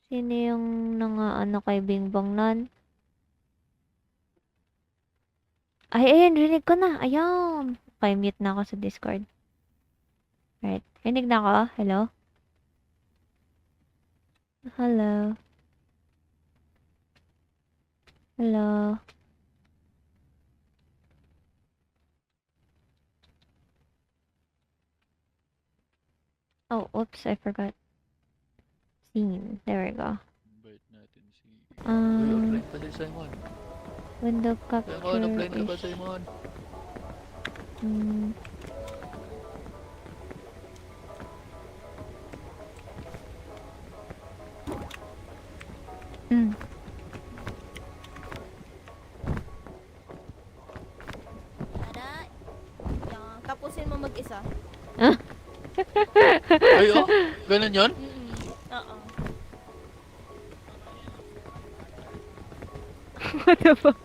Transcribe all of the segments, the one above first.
Sino yung ano kay Bingbong nun? Ay, ayun, rinig ko na. Ayun. Okay, mute na ako sa Discord. Right. Rinig na ako. Hello? Hello? Hello? Oh, oops, I forgot. Scene. There we go. Invite natin si... Uy, offline pa si Simon. Window Simon, capture offline ka is... ba, Simon? Hmm. Hmm. Tara. Yan. Tapusin mo mag-isa. Ay, oh? Ganun yun? Oo. What the fuck?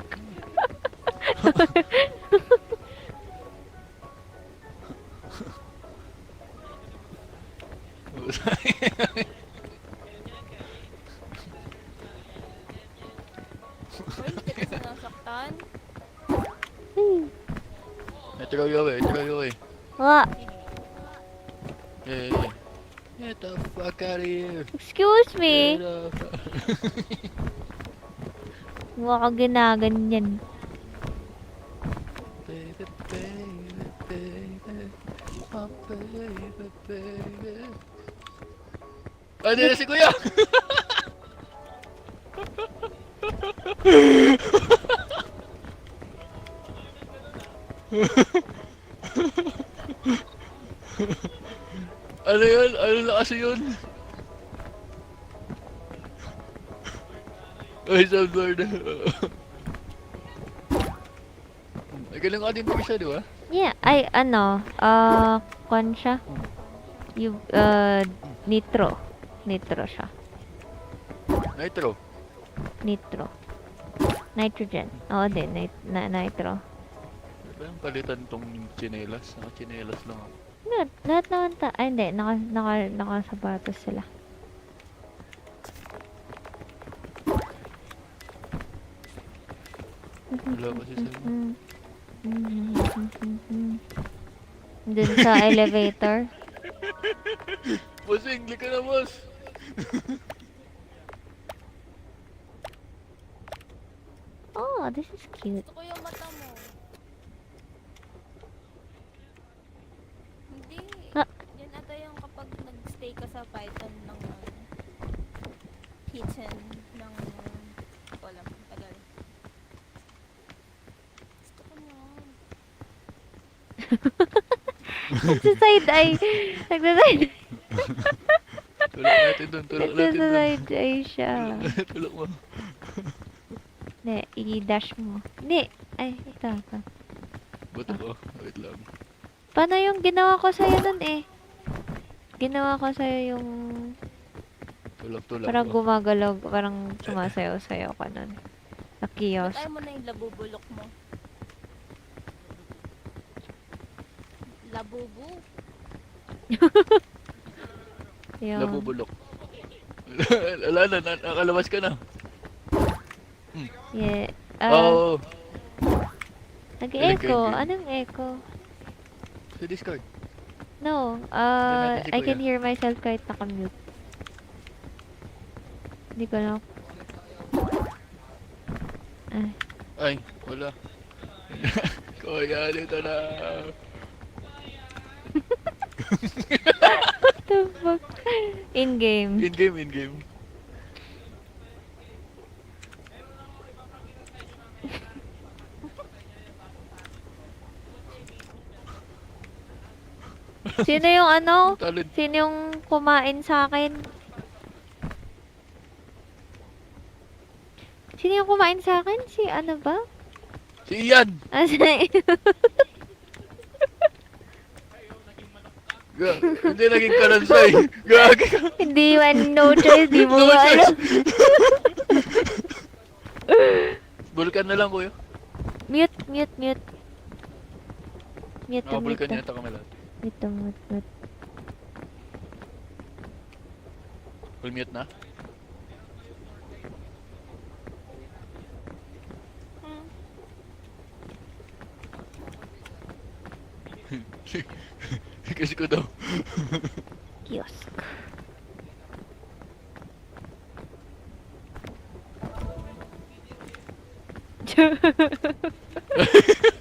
Uy, hindi kita sinasaktan. Ito yun eh. What? Hey, get the fuck out of here. Excuse me? Get the fuck... Huwag ka ginaganyan. Baby, baby, baby. Oh, baby, baby. Ano na si Kuya? Ano yun? Ano na kasi yun? Ay, soundboard. Ay, galing ka din pa siya, di ba? Yeah, ay, kwan siya? Nitro. Nitro siya. Nitro. Nitro. Nitrogen. Oo din, nitro. Ano ba yung palitan tong chinelas? Naka-chinelas lang ako. Lahat naman ay hindi, nakasapatos sila. Wala pa si Simon. Dun sa elevator. Bossing, lika na, boss! Oh, this is cute. Gusto ko yung mata mo. Hindi. Ah. Yan ata yung kapag nag-stay ka sa Python ng kitchen ng... Wala, tagal. Gusto ko yan. Nagsaside eye. Nagsaside eye. Tulak natin dun, tulak natin dun. Nagsaside eye siya. Tulak mo. Hindi, i-dash mo. Hindi. Ay, ito. Buto ko. Wait lang. Paano yung ginawa ko sa'yo nun eh? Ginawa ko sa'yo yung... Tulak Parang mo. gumagalaw, parang sumasayaw-sayaw ka nun. Sa Ba't kiosk. ayaw mo na yung labubulok mo? Labubu? Yun. Nabubulok. Wala na, nakalabas ka na. Yeah. Oo. Nag-echo. Nag-echo. Anong echo? Sa Discord. No. natin si I can Kuya. hear myself kahit nakamute. Hindi ko lang. Ay, wala. Kuya, dito na. What the fuck? In-game. In-game, in-game. Sino yung ano? Talent. Sino yung kumain sa akin? Sino yung kumain sa akin? Si ano ba? Si Ian! Hindi naging kalansay. Gagi ka. Hindi man, no choice, di mo No ba choice. alam? Vulkan na lang, kuya. Mute. Mute Nakabulkan to. yata kami lahat. Mute. Full mute na? Kasi ko daw. Kiosk.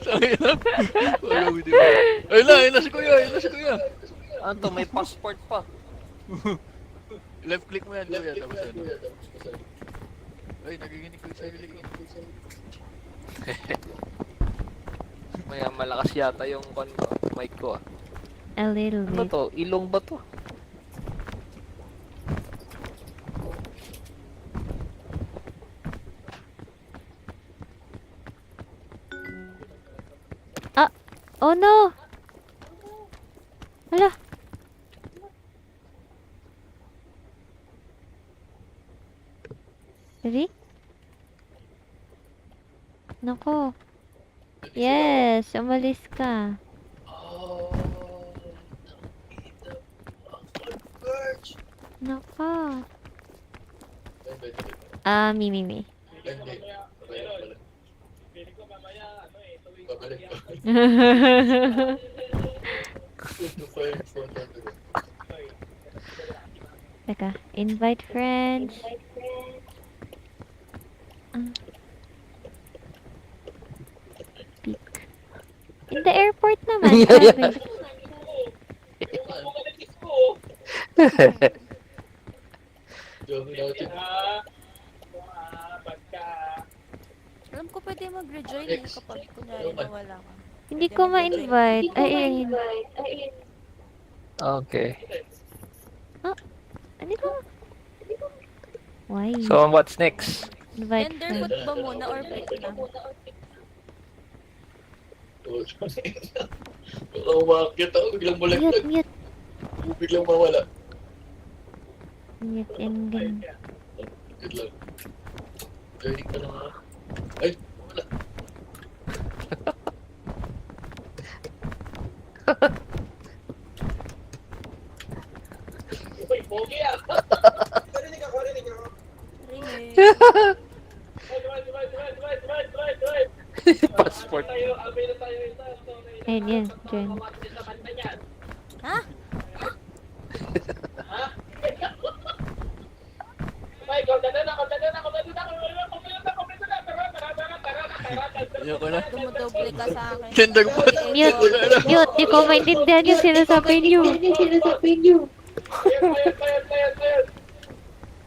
Sorry na. Wala mo di ba? Ayun na si kuya, ayun na si kuya. Ano to, may passport pa. Left click mo yan kuya, tapos ano. Ay, nagiginig ko sa sarili ko. Maya malakas yata yung mic ko ah. A little Ano ba bit. to? Ilong ba to? Oh no! Hala! Ready? Nako. Yes, umalis ka. Nako. Me. Teka, invite friends. Speak. In the airport naman. Sabi. Alam ko pwede mag-rejoin eh kapag kunyari nawala ka. Hindi Pwede ko mag-rejoin. ma-invite. Ay. Okay. Ano ba? Why? So what's next? Invite Tenderfoot friends. ba muna or pick na? Baka umakit ako, biglang Mute, mute. biglang mawala. Mute and gan. Good luck. Joining ka lang ha. Ay, wala. Ringing. Passport. Ayun, yan. Join. Ha? Ayoko na. Dumudoble ka sa akin. Tender po. Mute. Mute. Di ko maintindihan yung sinasabi niyo.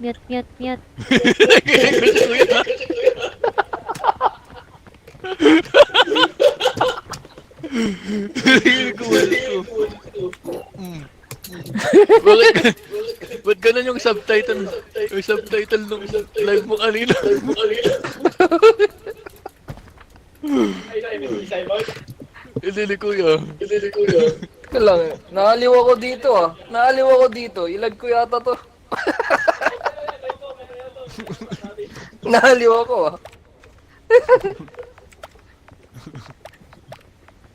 Mute, mute, mute. Nagiginig ko si kuya. Nagiginig ko, balik ko. Bakit? Ba't ganun yung subtitle? Yung subtitle nung live mo kanina. Hindi kuya. Ito lang eh. Naaliw ako dito ah. Naaliw ako dito. Ilag ko yata to. Naaliw ako ah.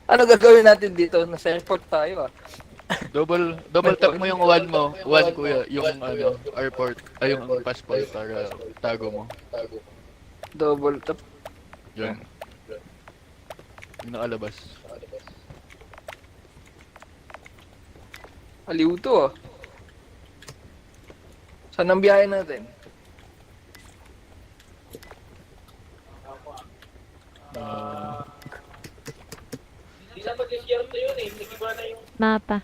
Ano gagawin natin dito? Nasa airport tayo ah. Double tap mo yung one mo. One kuya. Yung ano, airport. Ay, yung passport para tago mo. Double tap. Yan. Yung nakalabas. Aliw to ah. Saan ang biyahe natin? Mapa.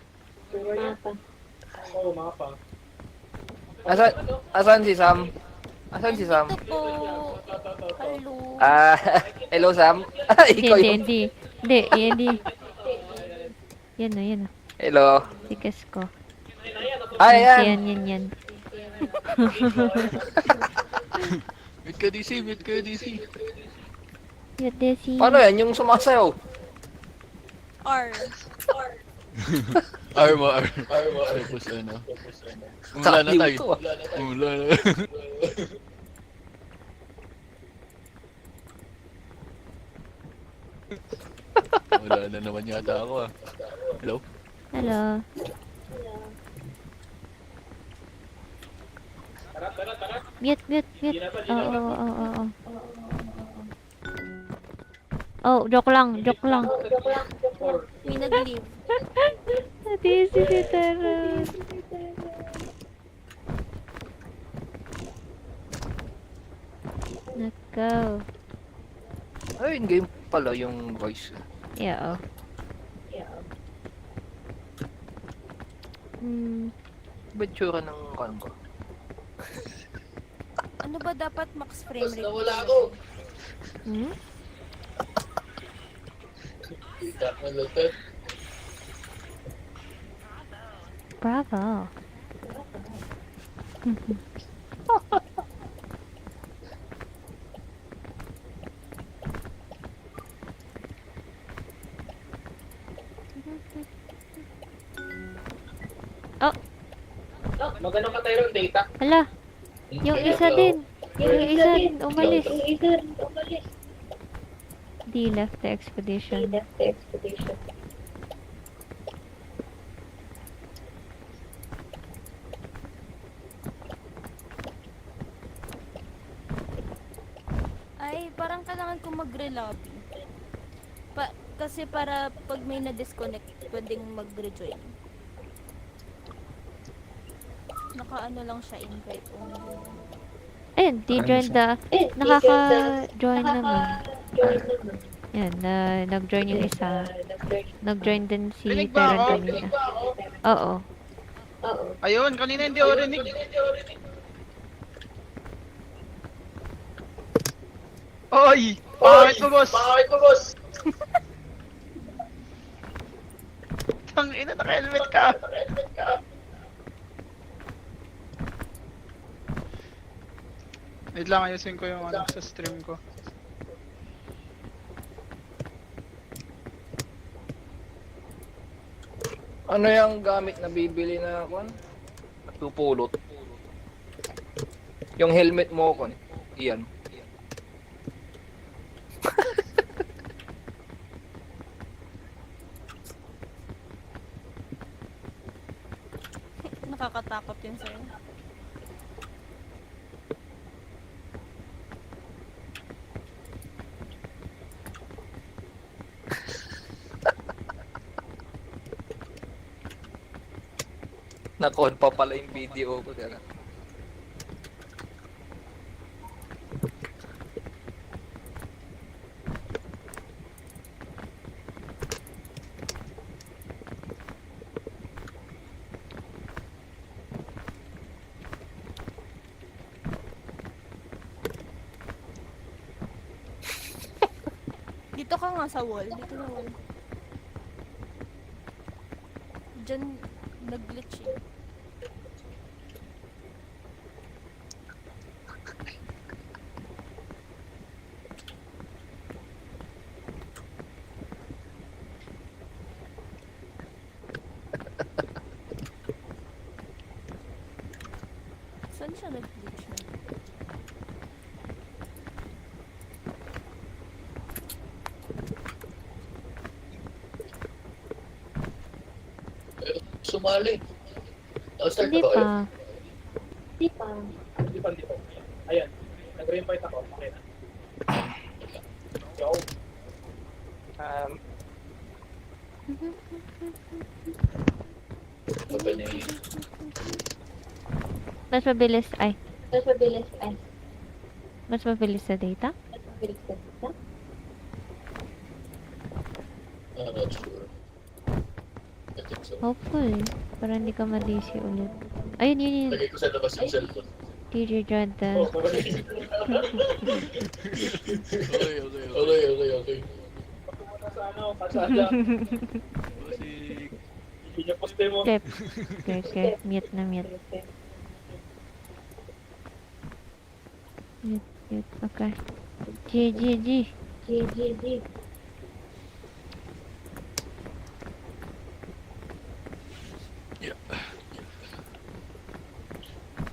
Asan si Sam? Asan si Sam? Ito po. Hello. Ah, hello Sam. Ikaw yun. Hindi. Yan o, yan o. Hello. Tikas ko. Ay, ayan. Yan. Mute ka DC, mute ka DC. Mute, Desi. Paano yan? Yung sumasayaw? R. R mo. Tapos ano. Wala na Kakaliw tayo. to ah. Wala na. Wala na naman yata ako ah. Hello? Hello. Mute. Oo. Oh, joke lang. May nag-leave. Natisi si Taron. Nakaw. Ay, in-game pala yung voice. Yeah, oh. Ba't tsura ng kan ko? Ano ba dapat max frame rate? Nawala ako. Hmm? Bravo. Magano ka tayo ng data? Hala, yung isa din. Yung isa din, umalis. D left the expedition. Ay, parang kailangan ko mag-relobby. Kasi para pag may na-disconnect, pwedeng mag-rejoin. Naka-ano lang siya, invite only. Ayun, di-join the... Nakaka-join naman. Yan, nag-join yung isa. Nag-join din si Rinig ba Teron ako? kanina. Oo. Ayun, kanina hindi ako rinig. Oy! Bakit mo, boss? Tangina, naka-helmet ka. Wait lang, ayusin ko yung ano sa stream ko. Ano yung gamit na bibili na kon? Natupulot. Yung helmet mo kon. Iyan. Nakakatakot yun sa'yo. Nakon pa pala yung video ko. Tira. Dito ka nga sa wall. Dito na wall. Diyan, nag-glitch eh. Saan siya nag-glitch na? Sumali. Hindi pa. Hindi pa. Ayan, nag-re-invite ako. Okay na. Yo. Mas mabilis, ay. Mas mabilis sa data? Not sure. I think so. Hopefully. Para hindi ka ma-DC ulit. Ayun, yun. Lagay ko sa labas yung cellphone. DJ Jordan. Okay. Sa ano, kasada. Hindi niya poste mo. Okay. Mute na mute. Mute. Okay. G.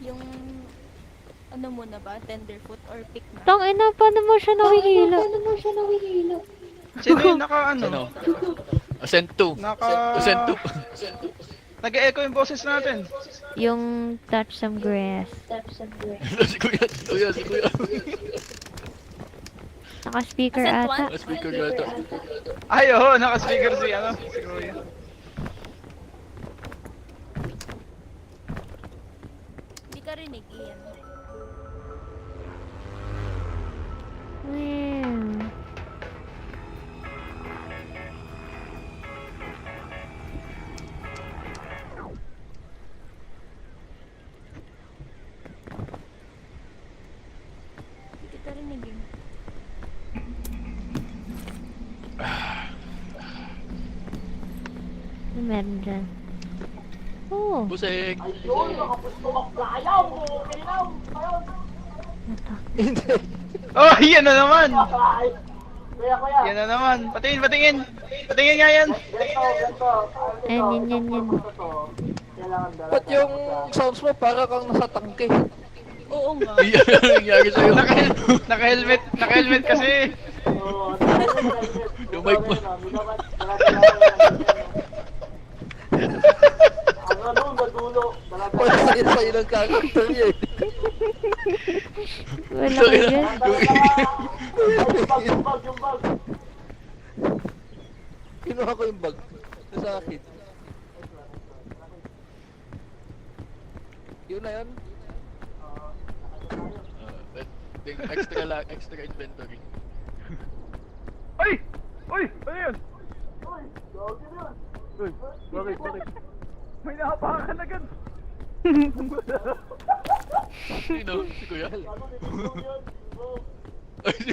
Yung, ano muna ba? Tenderfoot or pick na? Tang ina, paano mo siya nawihila? Sino yung naka ano? Ano? Ascent 2. Ascent 2. Nag-echo yung boses natin. Yung touch some grass. Si Kuya. Naka-speaker Ascent ata. one? Speaker yata. Ay, oo, naka-speaker si ano, si Kuya. Meron dyan. Oh, Busing! ito. Hindi. Oh, yan na naman! Yan na naman. Patingin, patingin! Patingin nga yan! Ayun, yan. Ba't yung sounds mo para kang nasa tangke? Oo nga. Yan ang nangyari sa'yo. Naka-helmet kasi. Yung mic mo. Wala sa'yo ng character niya eh. Wala ko dyan. Kinuha ko yung bag. Ito sa akin. Yun na yun. Extra inventory. Ay! Uy! Ano yun? Bakit? May nakapakan agad. Sino? Si Kuya? Ay, si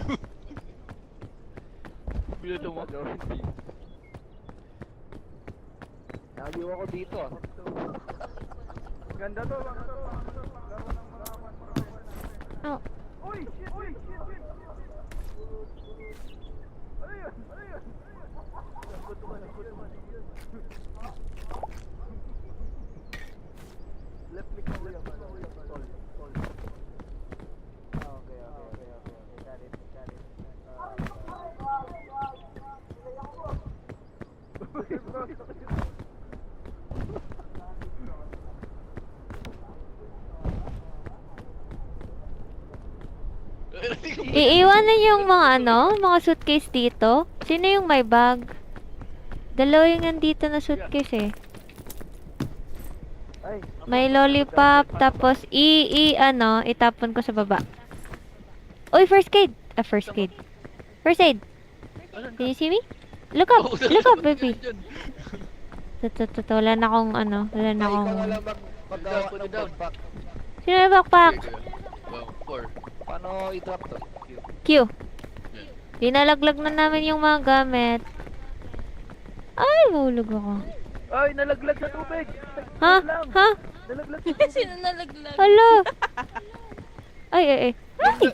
Binato mo? Naliw ako dito ah. Ganda to. Oh, Uy! Shit! Uy! Shit! Shit! Ano yun? Ano yun? Left click mo lang. Sol. Okay. Got it. iiwanan yung mga suitcase dito. Sino yung may bag? Dalawa yung nandito na suitcase eh. Ay, May lollipop, tapos itapon ko sa baba. Uy, first aid! First aid. First aid! Can you see me? Look up! Look up, baby! Wala na akong wala na ikaw akong... wala maggawa Put ng it down. backpack. Sino may backpack? Wow, 4. Paano i-drop to? Q. Dinalaglag na namin yung mga gamit. Ay, mahulog ako. Ay, nalaglag sa tubig! Ha? Ha? Nalaglag Sino nalaglag? Hala! Ay.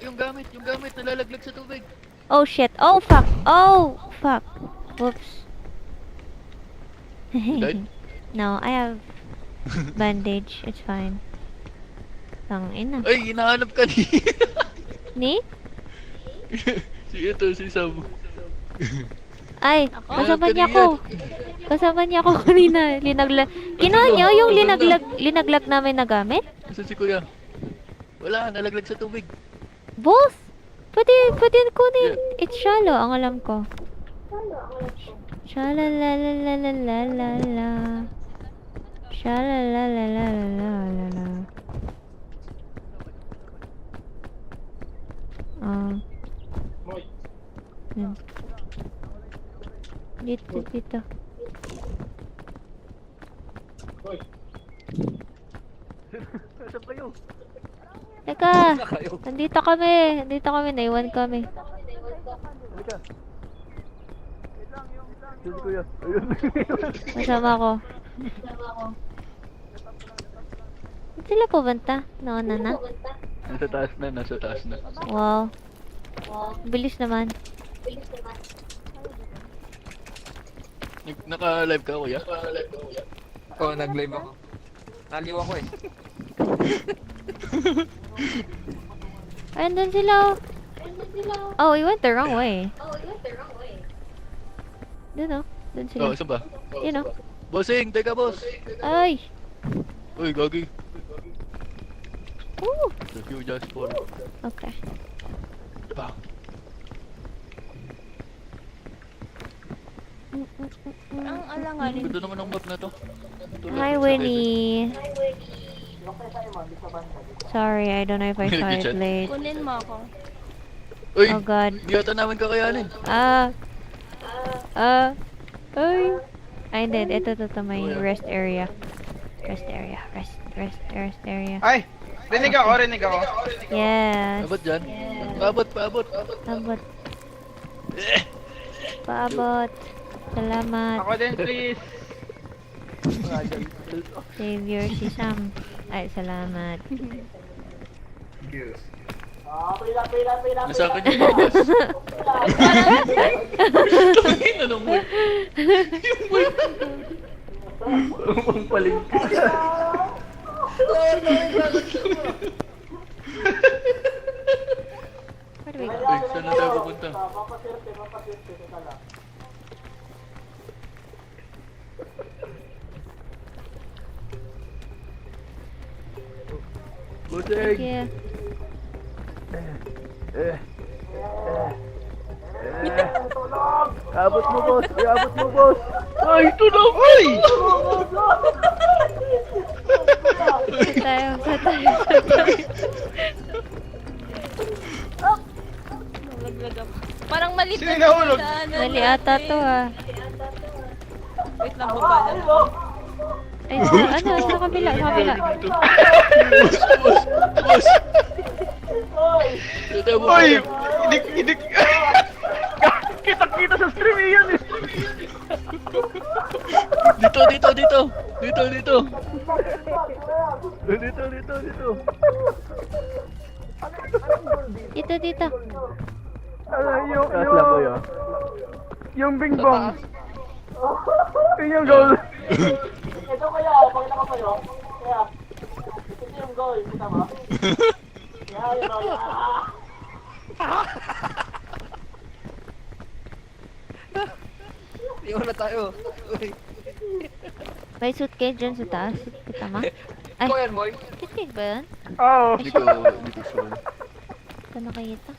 Yung gamit nalalaglag sa tubig. Oh, shit. Oh, fuck. Oh, fuck. Whoops. Died? No, I have bandage. It's fine. Tangina. Ay, hinahanap ka ni. Ni? Si Sam. Ay, Ako? kasama niya ako. Kasama niya ako kanina. Linaglag. Kinuha niyo yung linaglag namin na gamit? Kasi si Kuya. Wala, nalaglag sa tubig. Both? Pwede kunin. It's shallow, ang alam ko. Shalalalalalalalala. Shalalalalalalalala. Yan. Dito. Saan kayo? Teka, Na kayo. nandito kami, naiwan kami. Halika. Yun kuya. Ayun. Kasama ko. Saan sila pumunta? Nauna na? Nasa taas na. Wow. Bilis naman. Naka-live ka, Kuya? Oo, nag-live ako. Naliw ako eh. Ay, andun sila. Oh, we went the wrong way. Dun Oh, sila. saan ba? Yun oh. Bossing, teka boss. Ay. Uy, gagi. Ooh. Thank you just for... Okay. Bang. Ang alanganin. Ganda naman ang map na to. Hi, Winnie. Sorry, I don't know if I saw it Nag-chat? late. Kunin mo ako. Uy, Oh God. hindi yata namin kakayanin. Ay, hindi. Ito, may rest area. Rest area. Ay! Rinig ako. Yes. Abot dyan. Paabot. Abot. Paabot. Salamat. Ako din, please. Savior si Sam. Ay, salamat. Nasa akin yung bagas. Tangin na mo. Where do we go? Ay, saan na tayo pupunta? Thank you. Abot mo, boss! Abot mo, boss! Ay, tulog! Ay! Saan tayo? Saan tayo? Saan tayo? Nalaglag ako. Parang malit Sino yung nahulog? Mali ata to ah. Wait lang, baba lang ako. Ay, ano? Sa kabila, sa kabila. Boss! Saan tayo Uy! pupunta? Idik! Kita-kita sa stream eh yan eh! Dito! Dito! Dito. Yung bing bong. Yun yung goal. Iwan na tayo. Uy. May suitcase dyan sa taas. Kita mo? Ay, Ikaw yan, boy. suitcase ba yan? Oo. Hindi ko sure. Ito nakikita.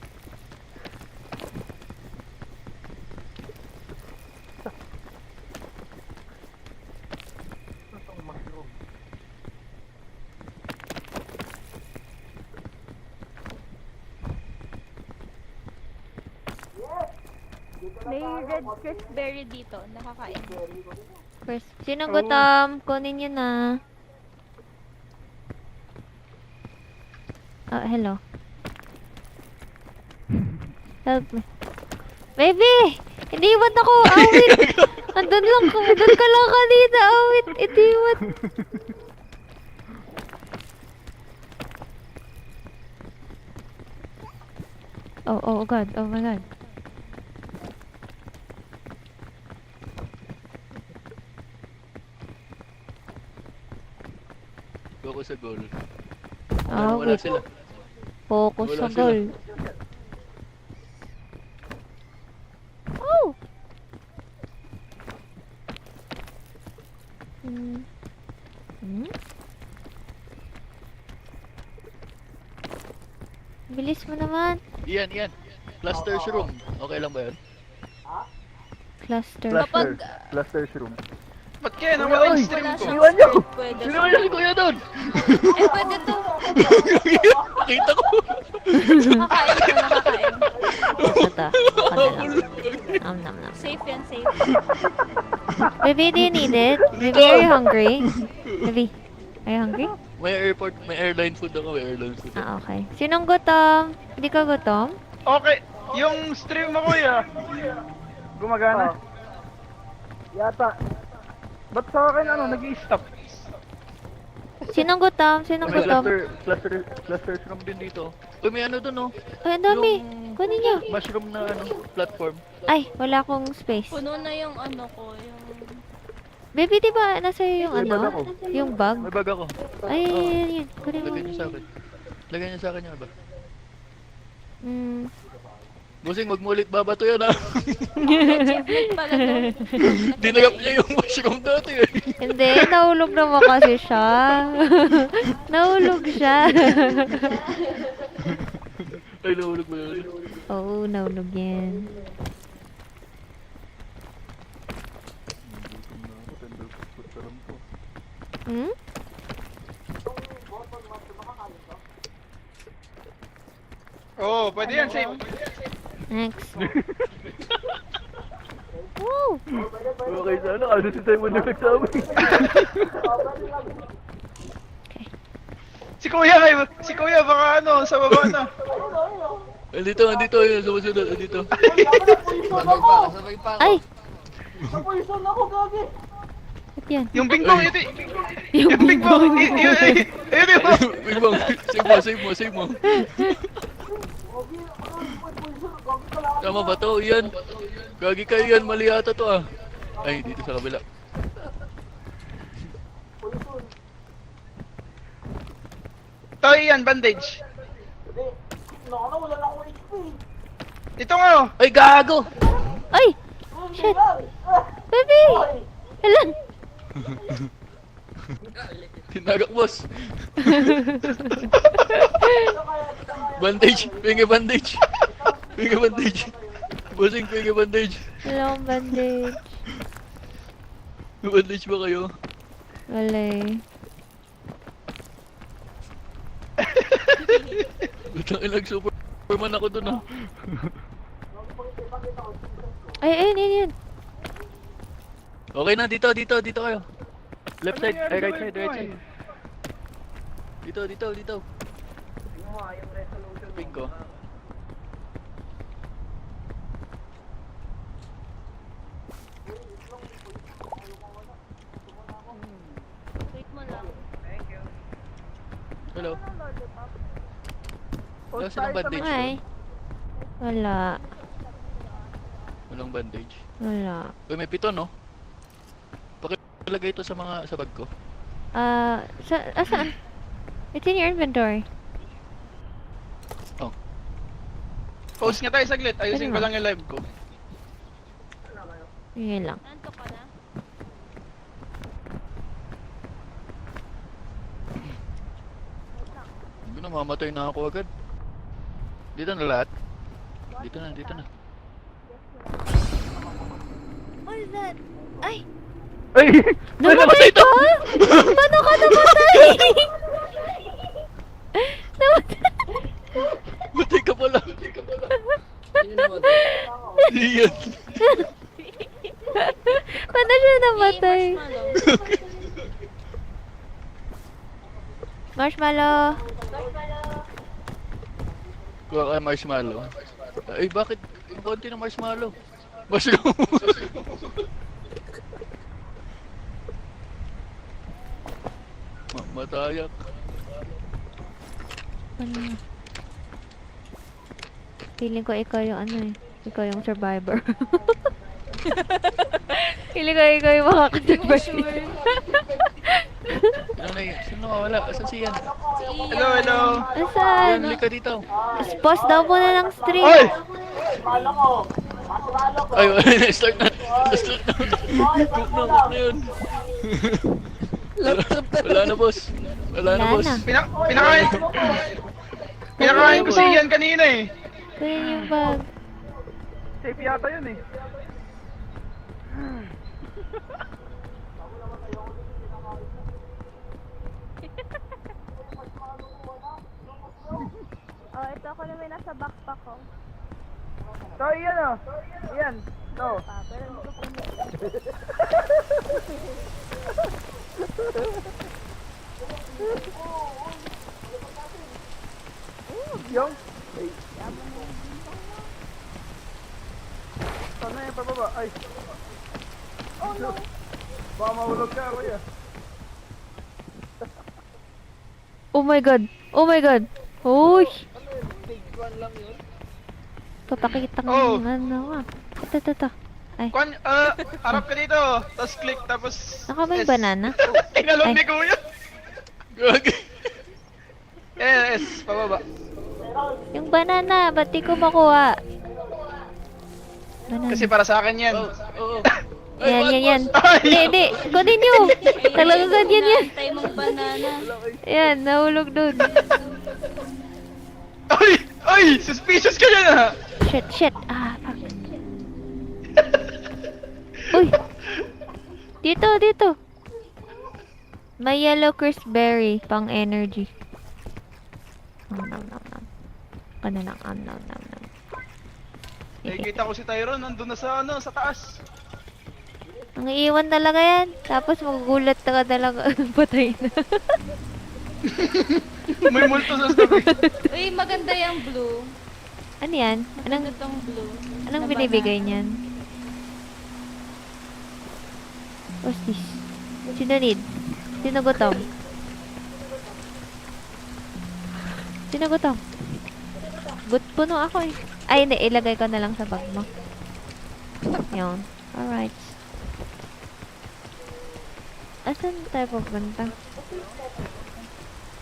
May red crackberry dito. Nakakain. First, sinong gutom? Kunin nyo na. Oh, hello. Help me. Baby! Iniwan ako! Awit! Andun ka lang kanina! Awit! Iniwan! Oh God. Oh my God. Go ko sa goal. Awit. sila. Focus Wala sa sila. goal. Oh! Hmm. Hmm? Bilis mo naman. Iyan. Cluster room. Okay lang ba yan? Cluster. Kapag Cluster's room. Ba't kaya nawala yung stream wala ko? siyang script, pwede. Sino kaya si Kuya doon? Eh, pwede to. Nakita ko. Nakakain. Ito. Nom. Safe yan, safe. Baby, do you need it? Baby, are you hungry? Baby, are you hungry? May airline food ako. May airline food. Ah, okay. Sinong gutom? Hindi ka gutom? Okay, yung stream mo kuya. Gumagana? Yata. Ba't sa akin nag-i-stop? Sinong gutom? Sinong May gutom? cluster's room din dito. Uy, may ano dun oh. Ay, ang dami. Yung- Kunin niyo. Mushroom na platform. Ay, wala akong space. Puno na yung ano ko, yung... Baby, di ba nasa yung May bag ano? ako. Yung bag? May bag ako. Ay, yun. Kunin mo. Lagyan niyo sa akin. Lagyan niyo sa akin yung iba. Hmm. Busing, magmulit babato yan ah. Achievement pala to. Dinagap niya yung mushroom dati eh. Hindi, nahulog naman kasi siya. Nahulog siya. Ay, nahulog ba yun? Oo, nahulog yan. Hmm? Oo, pwede yan, safe. Next. Woo! Okay, sana. Ano si Simon na nagsabi? Si kuya baka ano, sa baba na. Andito, yun. Sumusunod, andito. Sabay pa ako. Ay! Yan. Yung bingbong, ito. Yung Yung bingbong. bingbong. Ito mo. Bing Bong, save mo. Tama ba to? Iyan. Gagi kayo yan, mali ata to ah. Ay, dito sa kabila. Ito yan, bandage. Ito nga oh. Ay, gago! Ay! Shit! Baby! Hala! Tinagak, boss. Bandage, pingi bandage. Pingi bandage. Bossing, pingi bandage. Wala akong bandage. May bandage ba kayo? Wala eh. Butang ilag Superman ako dun ah. Ay, ayun. Okay na, dito kayo. Left side, ay right side. Dito. Ping ko. Wait mo lang. Hello. Wala silang bandage. Ay. Wala. Walang bandage. Wala. Uy, may pito no? Pakilagay ito sa bag ko. Saan? It's in your inventory. Pause nga tayo saglit. Ayusin ko lang yung live ko. Yun lang. Nanto ka na? Hindi na, mamatay na ako agad. Dito na lahat. Dito na. What is that? Ay! Ay! Namatay ka? Paano ka namatay? Namatay. Matay ka pala. Sino naman to? Iyan. Paano siya namatay? Marshmallow. Kuha ka marshmallow. Ay, bakit? Ang konti ng marshmallow. Mushroom. Matayak. Ano? Feeling ko ikaw yung ano eh. Ikaw yung survivor. Feeling ko ikaw yung makakasurvive. Sino nawawala? Asan si Ian? Hello. Asan? Ian, lika dito. Pause daw muna ng stream. Oy! Ay, start na. Cook na yun. Wala na, boss. Wala na, Wala boss. na. Pinakain ko si Ian kanina eh. Kunin yung bag. Safe yata yun eh. Oh, ito ako naman nasa backpack ko. So, iyan oh. Iyan. So. Pero hindi ko puno. Yung? Sana yung pababa. Ay. Oh no. Baka mahulog ka, kuya. Oh my god. Oh my god. Uy. Papakita ng Oh. ano ah. Ito. Ay. Harap ka dito. Tapos click, tapos... Naka ba yung S. banana? Tinalon Ay. ni Kuya. Gagi. S, pababa. Yung banana. Ba't di ko makuha? Banana. Kasi para sa akin yan. Oo. Yan. Ay! Hindi. Continue. Talaga ganyan yan. Antay mong banana. Yan. Nahulog dun. Ay! Suspicious ka dyan ah! Shit. Ah, fuck. Uy. Dito. May yellow crisp berry. Pang energy. Nam. Ano lang. Nam. Nakikita ko si Tyrone, nandun na sa taas. Ang iiwan talaga yan. Tapos magugulat ka talaga. Patay na. May multo sa tabi. Uy, maganda yung blue. Ano yan? Maganda tong blue. Anong na binibigay banana. niyan? What's this? Sino need? Sino gutom? Sino gutom? Puno ako eh. Ay, hindi. Ilagay ko na lang sa bag mo. Yun. Alright. Asan tayo pupunta?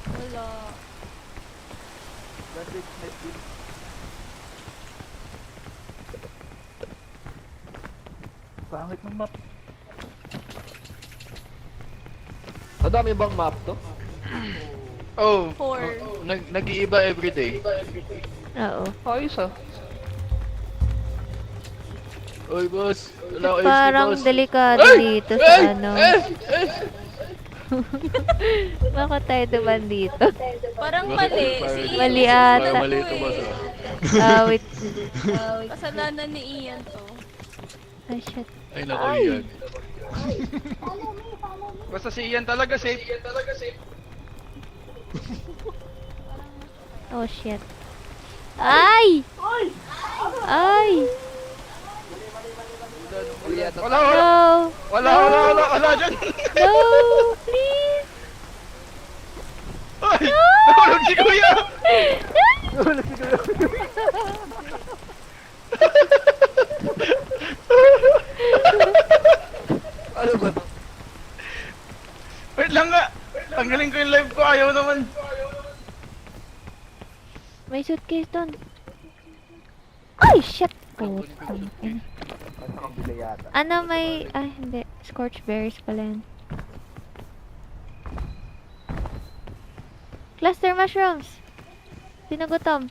Wala. Pangit ng map. Madami bang map to? Oh, 4. nag-iiba everyday. Oo. Ayos ah. Oy, boss. Wala ko Parang boss. delikado Ay! dito sa Ay! ano. Ay! Bakit tayo duman dito? Parang Bakit? mali. Parang- Si Ian Mali kasi ata. Parang mali ito ito, boss. eh. Wait. Kasalanan ni Ian to. Ah, shit. Ay, naku, yan. Basta si Ian talaga safe. Oh, shit. Ay! Ay! Wala, No! wala dyan. No! Please! Ay, nahulog si Kuya. Ano ba to? Wait lang nga. Tanggalin ko yung live ko, ayaw naman. May suitcase doon. Ay, shit! Putang ina. Ano may... Ay, hindi. Scorched berries pala yun. Cluster mushrooms! Sino gutom?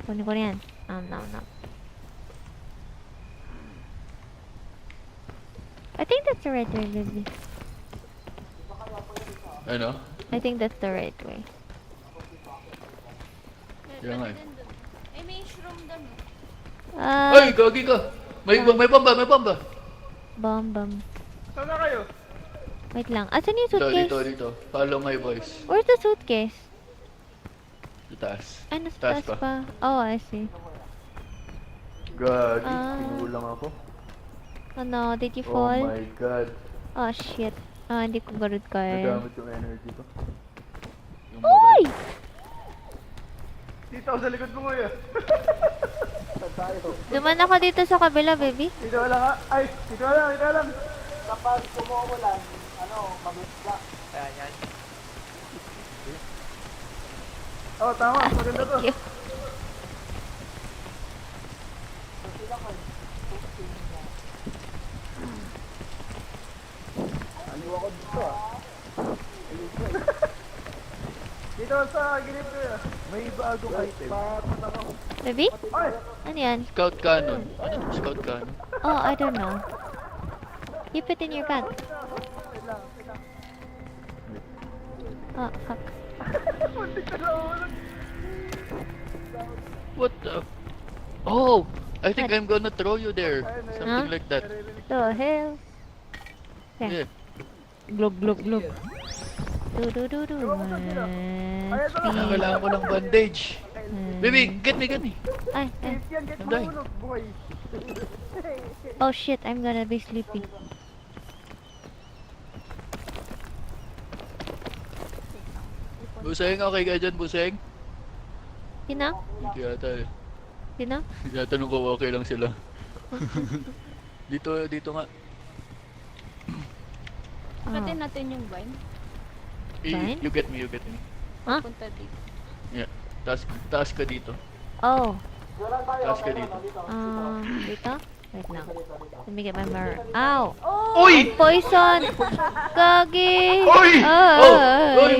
Kunin ko na yan. No. I think that's the right way, baby. Ano? I think that's the right way. Yan nga eh. Ay, may shroom doon. Ay, gagi ka. May pamba. Bum. Saan na kayo? Wait lang. Asan yung Dito, suitcase? dito. Follow my voice. Where's the suitcase? Sa taas. Ay, nasa Taas taas pa. pa. Oh, I see. Gagi, Ah. pinulang ako. Oh no, did you Oh fall? my god. Oh, shit. Ah, hindi ko garud kaya. Nagamit yung energy ko. Yung Uy! Dito ako sa likod mo, Kuya. Saan tayo? Duman ako dito sa kabila, baby. Dito ka lang ha. Ay, dito ka lang. Kapag kumuulan, mabilis ka. Oh, tama. Maganda to. Thank you. Aliwa ko dito ah. Dito sa gilid ko, Kuya. May bagong item. Patat ako. Baby? Ay! Ano yan? Scout cannon. Ano? Scout cannon? Oh, I don't know. Keep it in your bag. Oh, fuck. What the? Oh! I think I'm gonna throw you there. Something Huh? like that. The hell? Yeah. Glug. Do. Kailangan ko ng bandage. Baby, get me. Ay. Yan, get I'm dying. mahulog, boy. Oh shit, I'm gonna be sleepy. Buseng, okay ka dyan, Buseng? Sino? Hindi yata eh. Sino? Tinatanong ko okay lang sila. dito nga. Pati natin yung vine. Fine. You get me. Huh? Punta dito. Yeah. Taas ka dito. Oh. Taas ka dito. Dito? Wait lang. Let me get my mirror. Ow! Uy! Poison! Gagi! Uy! Ay! Oh! Uy,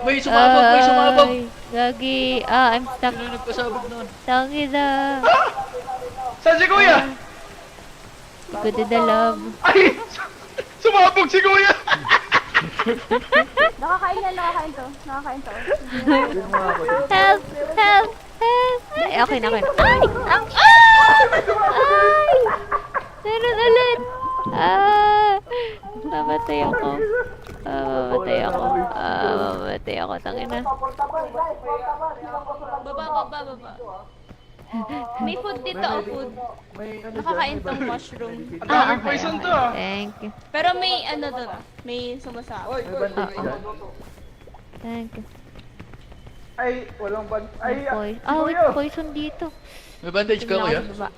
may sumabog! Ay, Gagi! Ah, I'm stuck. Ano nagpasabog nun? Tangina! Saan si Kuya? Good to the love. Ay! Sumabog si Kuya! Nakakain to. Help! Help! Help! Ay, okay na. Ay! Ang! Ay! Meron ulit! Mamatay ako. Mamatay ako. Tangina. Baba. May food dito, oh, food. May ano Nakakain dyan, tong may mushroom. medikit. Ang daming poison to ah. Thank you. Pero may ano doon, may sumasama. Oy, May bandage dyan. Thank you. Ay, walang ban... Ay, Poison. si Wait, Kuya. poison dito. May bandage ka, Tignan ako kuya? sa baba.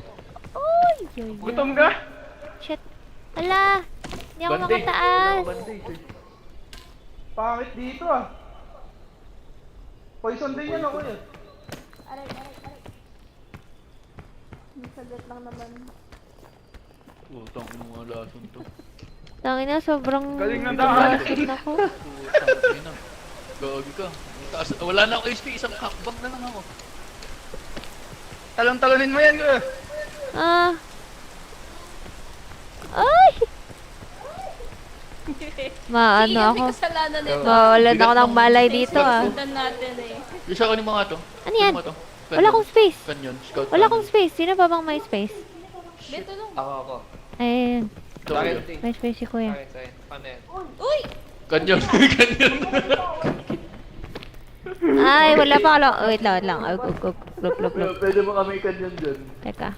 Oy, yoy, yoy. Gutom ka? Shit. Ala! Hindi ako Bandage. makataas. Bandage eh. Pangit dito ah. Poison din yan ako eh. Aray. May sagat lang naman. Putang ina mga lason to. Tangina, sobrang Galing ng daan. lason ako. Putang ina. Gagi ka. Taas, wala na ako HP, isang hakbang na lang ako. Talon-talonin mo yan, kuya. Ah. Ay! Maano Iyan, ako. may kasalanan nito. Mawalan ako ng malay May dito ah. sundan natin eh. Isa ko ni mga to. Ano yan? Ano to? Wala akong space. Canyon, scout. Wala akong space. Sino ba bang may space? Dito lang. Ako. Ayun. Ito, kuya. May space si kuya. Sa'yo. Paano yan? Uy! Canyon, canyon. Ay, wala pa ako. Wait lang. Look. Pwede mo kami canyon dyan. Teka.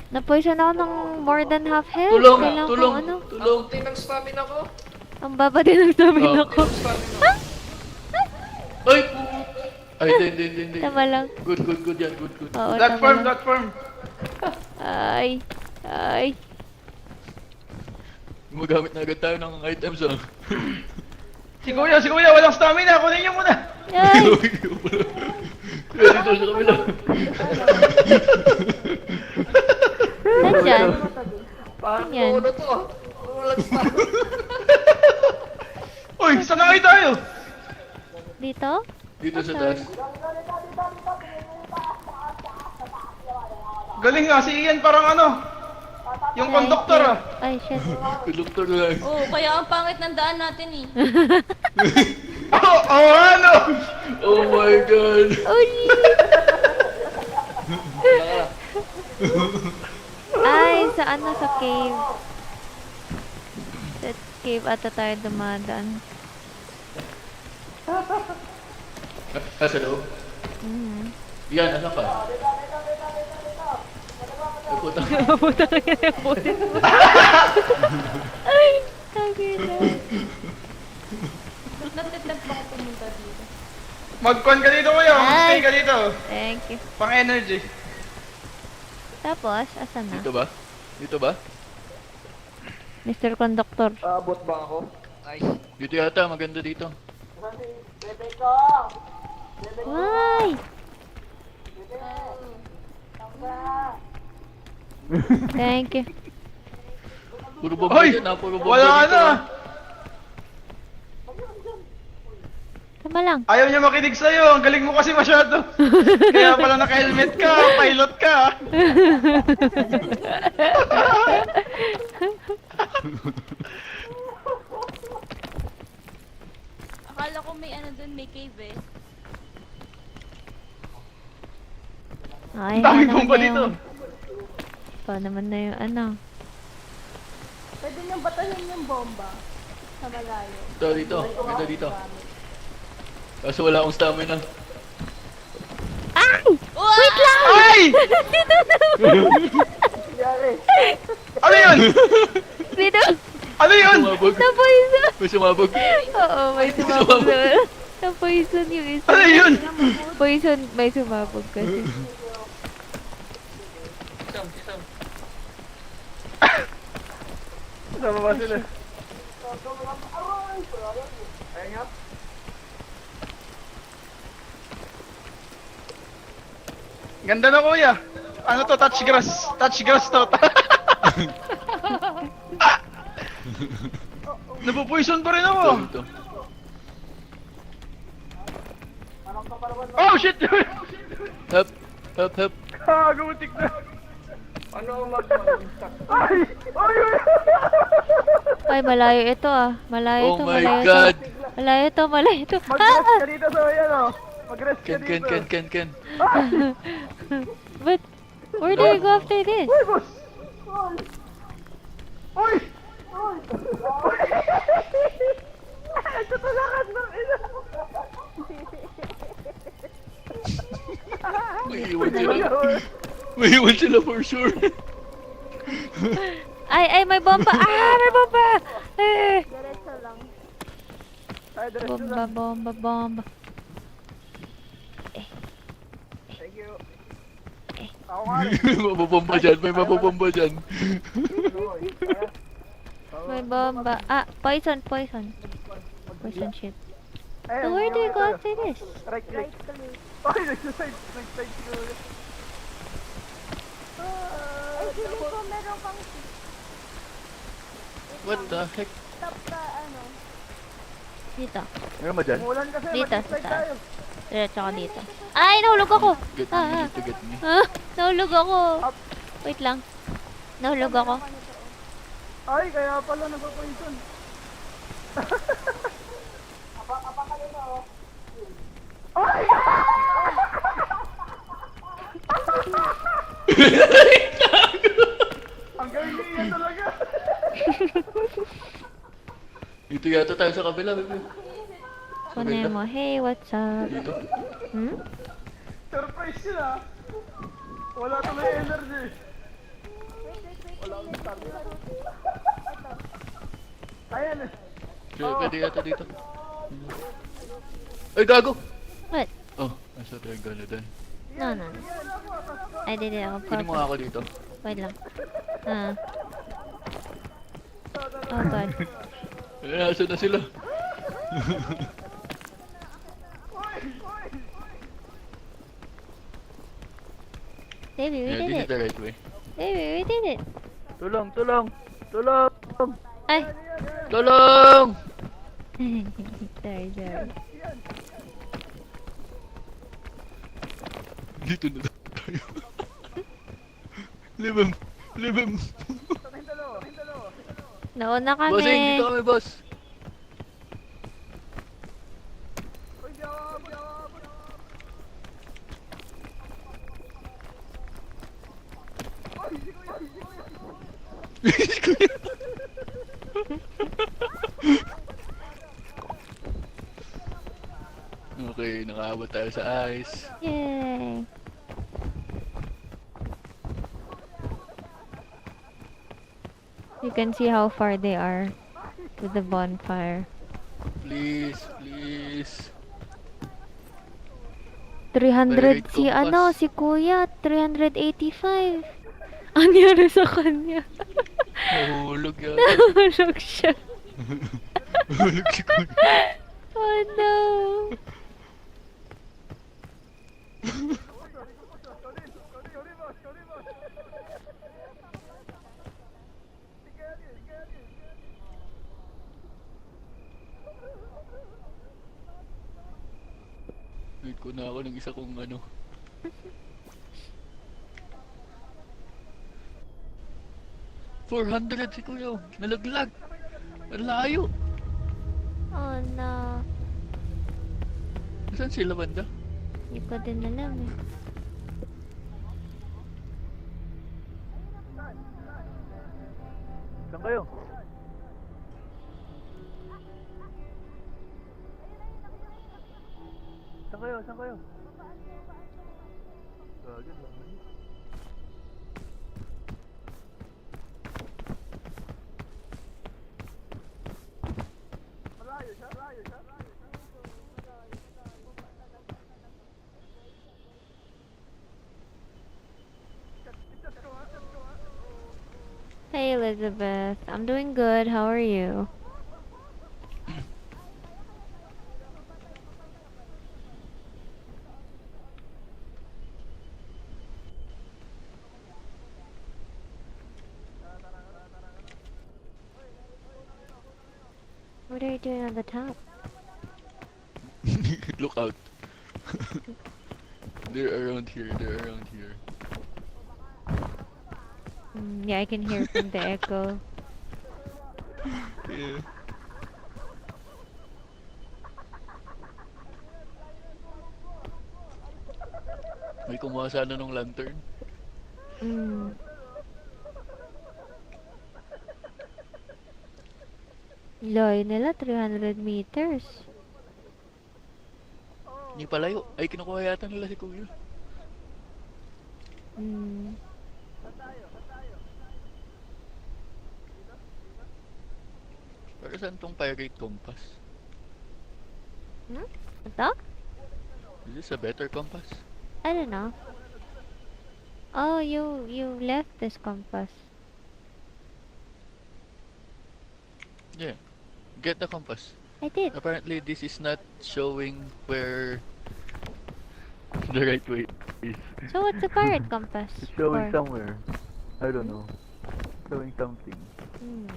Na-poison ako ng more than half health. Tulong, Kailangan tulong, kong ano. tulong. Ang tinang stamina ko. Ang baba din ang stamina Oh. ko. Stamina. Ay! Ay, hindi. Tama lang. Good yan, good. Oo, Platform, tama lang. platform. Ay. Gumagamit na agad tayo ng items ah. Si kuya, walang stamina. Kunin niyo muna. Ay. Kaya dito sa kabila. Saan dyan? Parang Yan. ulo to. Walang stamina. Uy, saan na kayo tayo? Dito? Dito sa taas. Galing nga, si Ian parang ano. Yung conductor ah. Ay, shit. Doktor lang. Oh, kaya ang pangit ng daan natin eh. Ano? Oh my god. Uy! Ay, sa ano, sa cave. Sa cave ata tayo dumadaan. Sa loob. Mhm. Yan, asan ka? Ay, putang. Ay, tagina. Natitlap pa ako pumunta dito. Mag-con ka dito kuya, mag-stay ka dito. Thank you. Pang energy. Tapos, asan na? Dito ba? Dito ba? Mr. Conductor. Abot ba ako? Nice. Dito yata, maganda dito. Why? Thank you. Puro bomba Hoy! dyan ah, puro bomba Wala dito, na! ah. Tama lang. Ayaw niya makinig sa'yo, ang galing mo kasi masyado. Kaya pala naka-helmet ka, pilot ka. Akala ko may ano dun, may cave eh. Ay, Ang daming ano bomba na dito. yung- Pa naman na yung ano. Pwede niyong batahin yung bomba sa malayo. Ito, dito. Ito, dito. Kaso wala akong stamina. Ay! Wait lang! Ay! Ano yun? Dito! Ano yun? Sumabog. Na-poison! May sumabog. Oo, may sumabog na. Na-poison yung isa. Ano yun? Poison, may sumabog kasi. Isam. Sama ba sila? Ganda na kuya. Ano to? Touch grass. Touch grass to. Napupoison pa rin Ito, ako. dito. Oh shit! Hep. Hep, hep. Kagamutik na. Ano ang mag-stuck? Ay! Ay! Ay, malayo ito ah. Malayo Oh ito, my malayo god. ito. Malayo ito, malayo ito. Mag-rest ka dito sa yan oh. Mag-rest ka Ken. dito. But, where do we go after this? Uy, boss! Uy! Uy! Tutulakan ng ina! May iwan sila. May iwan sila for sure. Ay, may bomba! May bomba! Eh! Diretso lang. Ay, diretso lang. Bomba. Thank you. Eh. Ako nga rin. May mababomba dyan, may mababomba dyan. Ano, eh. Kaya, May bomba. Poison shit. eh, So where do you go tayo. after this? Right click. Right click. Ay, nagsaside siguro. Ay, feeling ko meron kang What the heck? stop ka, ano. Dito. Meron ba dyan? Umulan kasi, Dito, mag-slide sa taas. tayo. Diretso ka dito. Ay, nahulog ako! Get me, need to get me. Nahulog ako. Up. Wait lang. Nahulog ako. Ay, kaya pala nagpo-poison. Ang galing niya talaga. Dito yata tayo sa kabila, baby. Kunin mo. Hey, what's up? Dito. Hmm? Surprise sila. Wala tuloy energy. Wala akong sabi. Kaya na. Pwede yata dito. Ay, gago! What? Oh, nasa tayo gano'n doon. No. I did it on Kunin mo purpose. nga ako dito. Wait lang. Oh god. Eh, nasa na sila? Baby, we Yeah, did this is it. the right way. Baby, we did it. Tulong! Tulong! Tulong! Ay! Tulong! sorry. Dito na tayo. Libam! Libam! Nauna Bossing, kami. dito kami, boss! Okay, nakaabot tayo sa ice. Yay. You can see how far they are with the bonfire. Please, please. 300 Direct si compass. ano, si Kuya, 385. Ano nangyari sa kanya? Nahulog yan. Nahulog siya. Nahulog si Kuya. Oh no. Wait ko na ako ng isa kong ano. $400 si Kuya. Nalaglag. Ang layo. Oh no. Saan sila banda? Hindi ko din alam eh. Saan kayo? Saan kayo? Saan kayo? Gagin lang. Hey Elizabeth, I'm doing good. How are you? What are you doing on the top? Look out. They're around here. They're around here. Yeah, I can hear from the echo. Yeah. May kumuha sana ng lantern. Mm. Layo nila, 300 meters. Hindi palayo. Ay, kinukuha yata nila si Kuya. Hmm. Pero saan tong pirate compass? Ito? Is this a better compass? I don't know. Oh, you left this compass. Yeah. Get the compass. I did. Apparently, this is not showing where the right way is. So what's a pirate compass? It's showing for? somewhere. I don't know. Showing something. Hmm.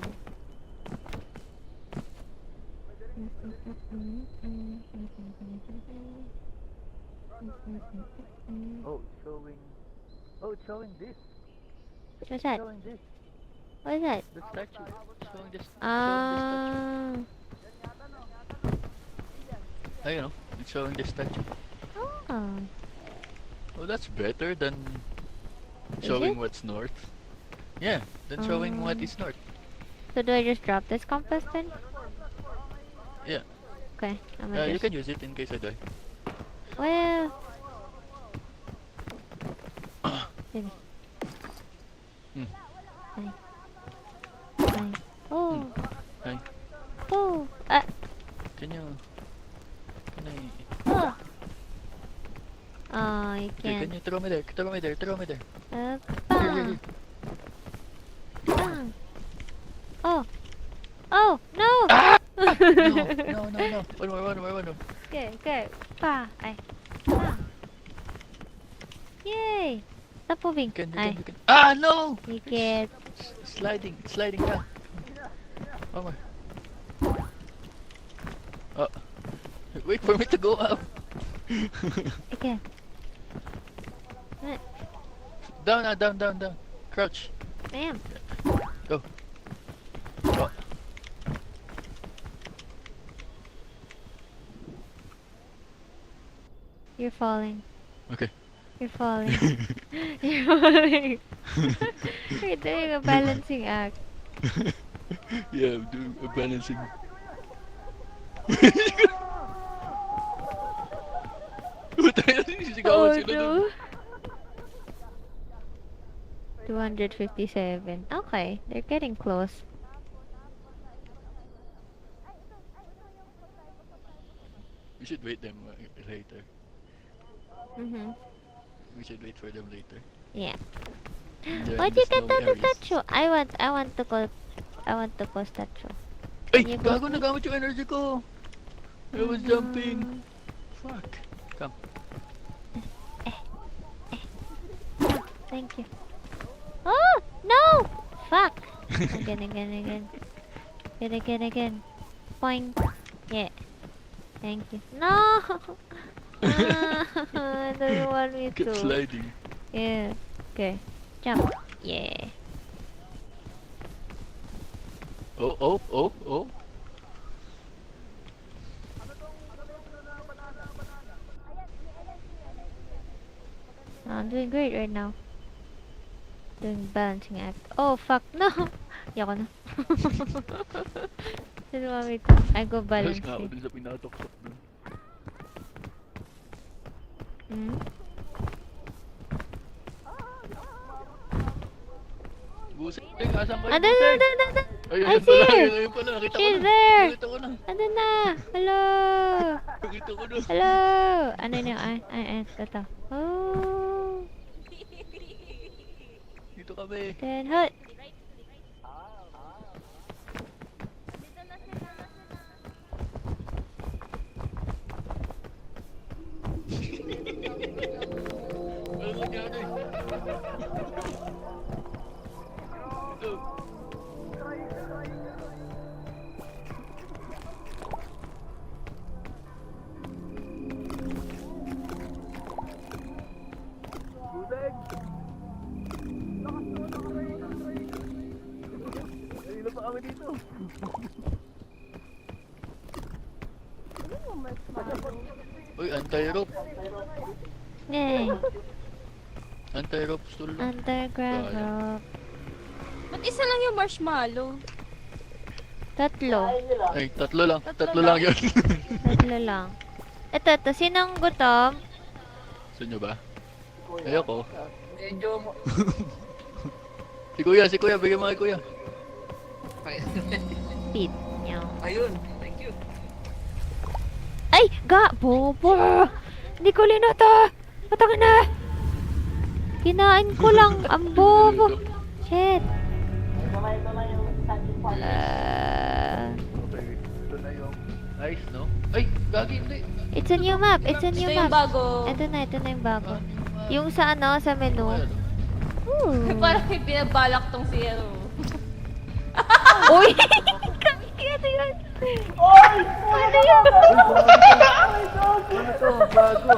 Oh, it's showing. Oh, it's showing this. What's that? Showing this. What is that? The statue. It's showing this. Ah. I know. It's showing the statue. Oh. Oh, that's better than Is showing it? what's north. Yeah, than showing what is north. So do I just drop this compass then? Yeah. Okay. I'm gonna You just... can use it in case I die. Well... Sige. Hmm. Ay. Ay. Oh. Ay. Oh. Ah. Can I? Oh. Oh, you Okay, can can't. you throw me there? Throw me there. Throw me there. Here, Bang. here. Bang. Oh. Oh, no! No. One more. Okay, okay. Pa. Ay. Pa. Yay! Stop moving. You Ay. can. Ah, no! You get... Sliding down. One more. Wait for me to go up. Okay. Down. Crouch. Bam. Go. Oh. You're falling. Okay. You're falling. You're falling. You're doing a balancing act. Yeah, I'm doing a balancing. What the hell? Sisigawan sila dun. 257. Okay, they're getting close. We should wait them later. Mm-hmm. We should wait for them later. Yeah. They're in Why'd the you get snowy out of areas. statue? I want to go statue. Ay! Can you go? Gago, nagamit yung energy ko! I was jumping. Fuck. Come. Thank you. Oh no! Fuck! Again. Again. Point. Yeah. Thank you. No! I don't want me Keep to. sliding. Yeah. Okay. Jump. Yeah. Oh. I'm doing great right now. Doing balancing act. Oh fuck no! Yako na. Didn't want me to. I go Halos nga ako balancing. dun sa pinatoktok dun. Hmm? Buset, asan kayo? Andun. Ayun I pala, see her. ayun pala, nakita ko She's na. there. Nakita ko na. Andun na! Hello! Nakita ko na. Hello! Ano na? Ay, ito. Oh! Dito kami. Then, hut! Ano nangyari? Ito. Buleg! Kanina pa kami dito. Uy, anti-rope. Yay! Anti-rope stool. Underground Kaya. rope. Ba't isa lang yung marshmallow? Tatlo. Ay, tatlo lang yun. Tatlo lang. Ito. Sinong gutom? Gusto nyo ba? Ayoko. Medyo... Si kuya, bigyan mo kay kuya. Pit. Nyaw. Ayun, thank you. Ay! Bobo! Hindi ko linata! Pataka na! Kinain ko lang. Ang bobo. Shit. Okay, ito na yung ice, no? Ay, gagi, hindi. It's a new map. It's a new Ito yung map. bago. Ito na yung bago. Yung sa ano, sa menu. Ooh. Parang may binabalak tong si ano. Uy! Ano yun? Ano yun? Ano to? Bago.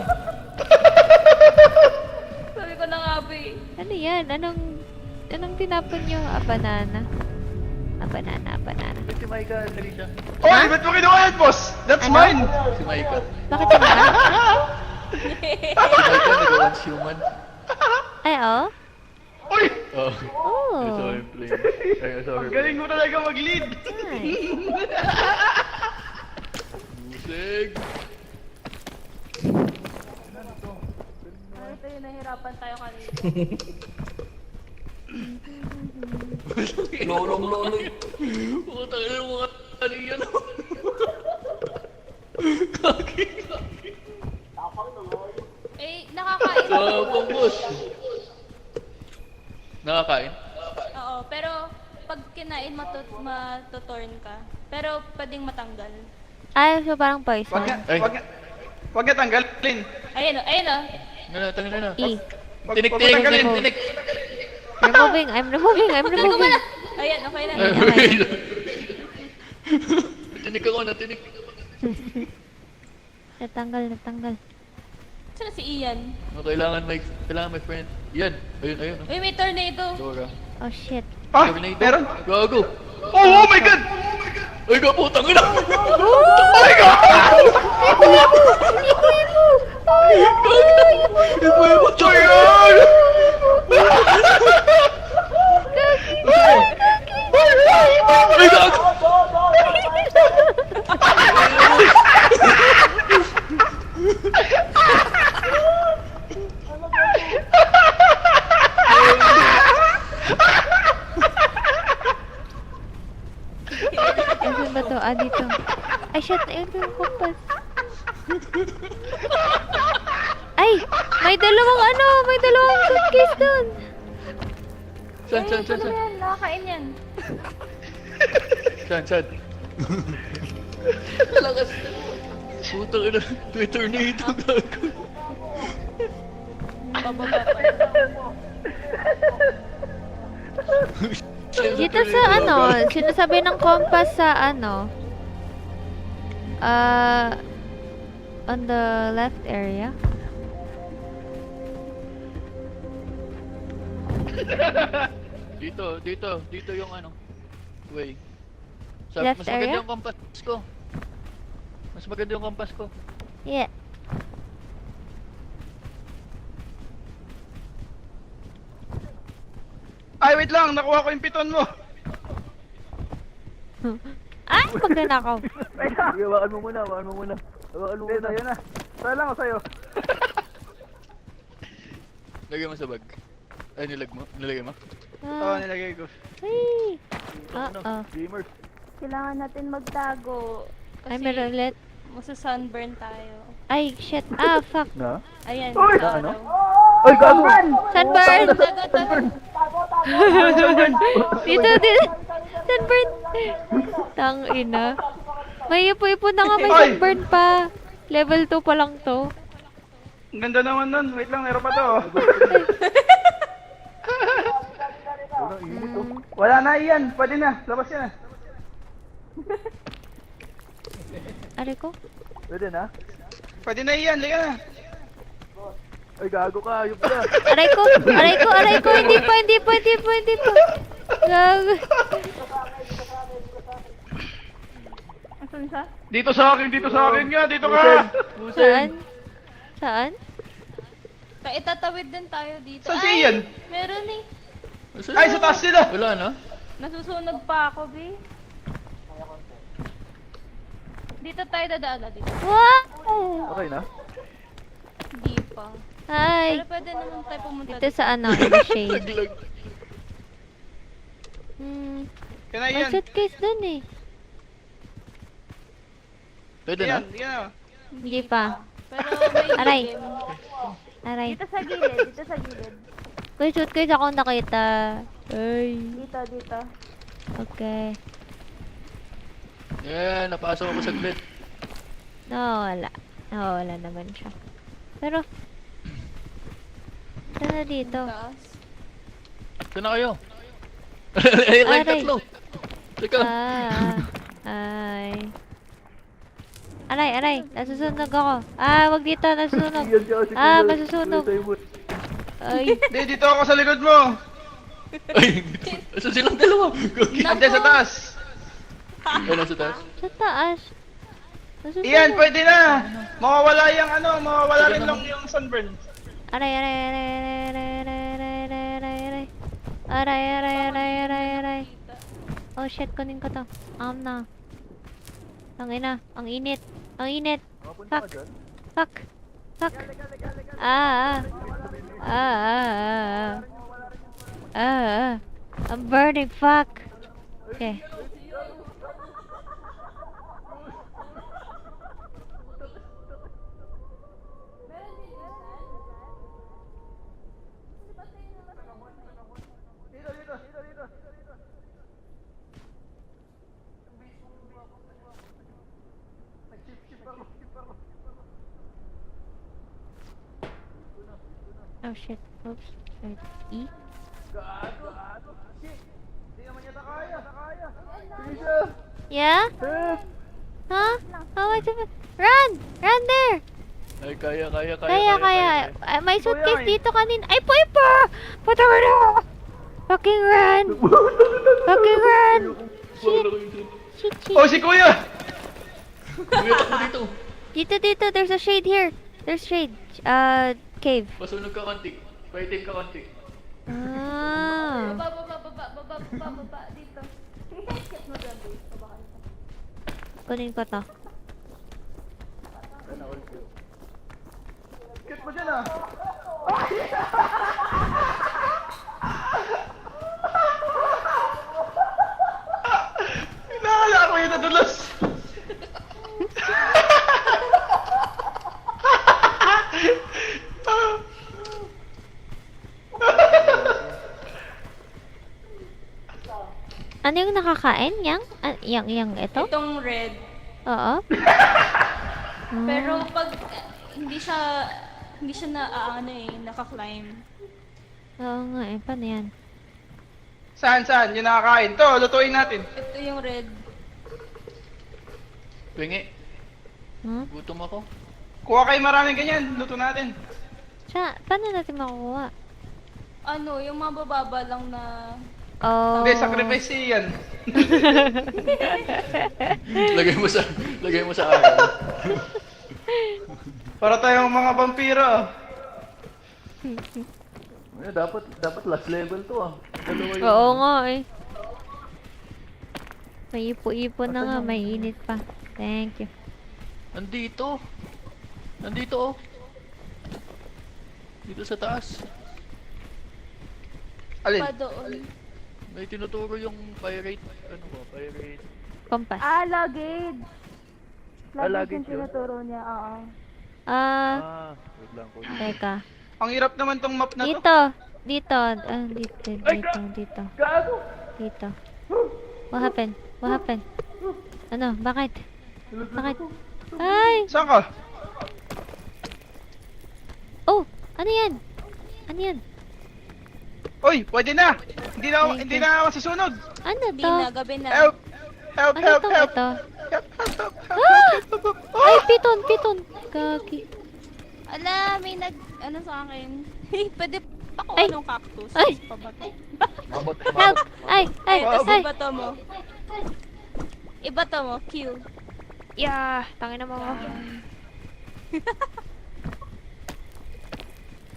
Sabi ko na nga ba eh. Ano yan? Anong tinapon nyo? Banana. Banana. Ba't si Maika, dali siya? Oy, ba't mo kinuha yan, boss? That's Ano? mine! Si Maika. Bakit yun ba? Si Maika, nag-once human. Ay, oh? Uy! Oh. I saw Oh. him playing. I saw her Ang galing mo talaga mag-lead! Nice. Buseg. Ano ito yung nahirapan tayo kanina. Lolong-loloy. Putang ina mo ano yan? Gagi. Eh, nakakain. Sabang boss. Nakakain? Oo, pero pag kinain matuturn ka. Pero pwedeng matanggal. Ay, so parang poison. Wag nga, Ay. wag nga tanggalin. Ayun o, ayun o. Ano, tangin na. E. Tinik, Wag mo tinik, tanggalin. tinik. I'm removing. Ayan, okay na. Tinik ako na, tinik. Natanggal. Saan na si Ian? No, kailangan may friend. Yan. Ayun. Uy, may tornado. Dora. Oh, shit. Ah, Tornado. meron? Gago. Oh my God! Ay, putang ina. Oh my God! Ibuhay mo to. Ay, gago. Ano ba to? Ah, dito. Ay, shit. Ito yung kompas. Ay! May dalawang suitcase dun. San? Ano yan? Nakakain yan. San? Talakas. Putang ina. May tornado. Gago. Bababa pa. Dito sa ano, sinasabi ng compass sa ano, on the left area. Dito yung ano. Way. Left Mas maganda area? yung compass ko. Mas maganda yung compass ko. Yeah. Ay, wait lang, nakuha ko yung piton mo. Ay, magnanakaw. Sige, hawakan mo muna. Hawakan mo muna. Sa'yo na. Sa'yo lang o sa'yo? Lagay mo sa bag. Ay, nilagay mo? Oo, Ah, nilagay ko. ay. Uh-oh. Gamers. Kailangan natin magtago. Ay, meron ulit. Sunburn tayo. Ay, shit. Ah, fuck. Na? Ayan, Uy! araw. Ay, gago! Sunburn! Tago. Dito. Sunburn. Tang ina. May ipo-ipo na nga, may Ay! sunburn pa. Level 2 pa lang to. Ang ganda naman nun. Wait lang, meron pa to. Wala na yan. Pwede na. Labas yan. Aray ko? Pwede na? Pwede na yan. Liga na. Ay, gago ka. Ayop ka. Aray ko! Hindi pa. Gago. Asan siya? Dito sa akin nga. Dito ka. Saan? Itatawid din tayo dito. Saan si Ian? Meron eh. Ay, sa taas sila. Wala na? Nasusunog pa ako, be. Dito tayo dadaan dito. Wow! Okay na? Hindi pa. Hi! Pero pwede naman tayo pumunta Dito sa ano, in the shade. Laglag. Yan na, May yan. suitcase dun eh. Pwede na? Yan, yan. Hindi pa. Pero may Aray. game. Aray. Dito sa gilid, dito sa gilid. May suitcase akong nakita. Ay. Dito, dito. Okay. Yeah, napasok ako saglit. Nawawala. Nawawala naman siya. Pero, saan na dito? Taas. Ito na kayo. Ay, Aray. tatlo. Teka. Ay. Aray, aray. Nasusunog ako. Wag dito. Nasusunog. Masusunog. Ay. Hindi, dito ako sa likod mo. Ay, asan silang dalawa? Ande sa taas. Ay, nasa taas. Sa taas. Nasusunog. Iyan, pwede na. Mawawala yung ano, mawawala rin lang yung sunburn. Aray, aray, aray, aray, aray, aray, aray, aray, aray, aray. Aray, aray, aray, aray, aray. Oh shit, kunin ko to. Na. Tangina, ang init. Ang init. Fuck. Fuck. Fuck. I'm burning, fuck. Okay. Oh shit. Oops. Wait. E? Yeah? Huh? How much of it? Run! Run there! Ay, kaya. Kaya. May suitcase dito kanina. Ay, po! Puta ka na! Fucking run! Fucking run! Shit! Shit! Oh, si Kuya! Kuya, takbo dito. Dito. There's a shade here. There's shade. Cave. Pasunog ka konti. Paitim ka konti. Baba, dito. Kunin ko to. Kit mo dyan ah. Nakala ko yung nadulas. Ano yung nakakain? Yang ito? Itong red. Oo. Pero pag hindi siya na naka-climb. Oo nga eh. Paano yan? Saan? Yung nakakain. To, lutuin natin. Ito yung red. Pingi, Huh? gutom ako. Kuha kayo maraming ganyan. Luto natin. Paano natin makukuha? Ano, yung mabababa lang na... Oh. Hindi, sacrifice yan. Lagay mo sa araw. Para tayong mga vampiro. Dapat last level to ah. Dalawa yun. Oo nga eh. May ipo-ipo na nga. May init pa. Thank you. Nandito oh. Dito sa taas. Alin? Pa doon. May tinuturo yung pirate. Ano ba? Pirate. Compass. Luggage. Luggage luggage yung yun. tinuturo niya, oo. Wait lang ko. Teka. Ang hirap naman tong map na to. Dito. Dito. Dito. Dito. What happened? Ano? Bakit? Ay! Saan ka? Oh! Ano yan? Uy, pwede na. Hindi Thank na you. ako masusunod. Ano Hindi to? na, gabi na. Help! Ano to? Ito? Ay, piton! Kaki. Ala, may ano sa akin. Pwede pa ko Ay. anong cactus. Ay. Pabato. Help! Ay! Ibato mo. Ibato mo, Q. Yeah! Tangin na mo.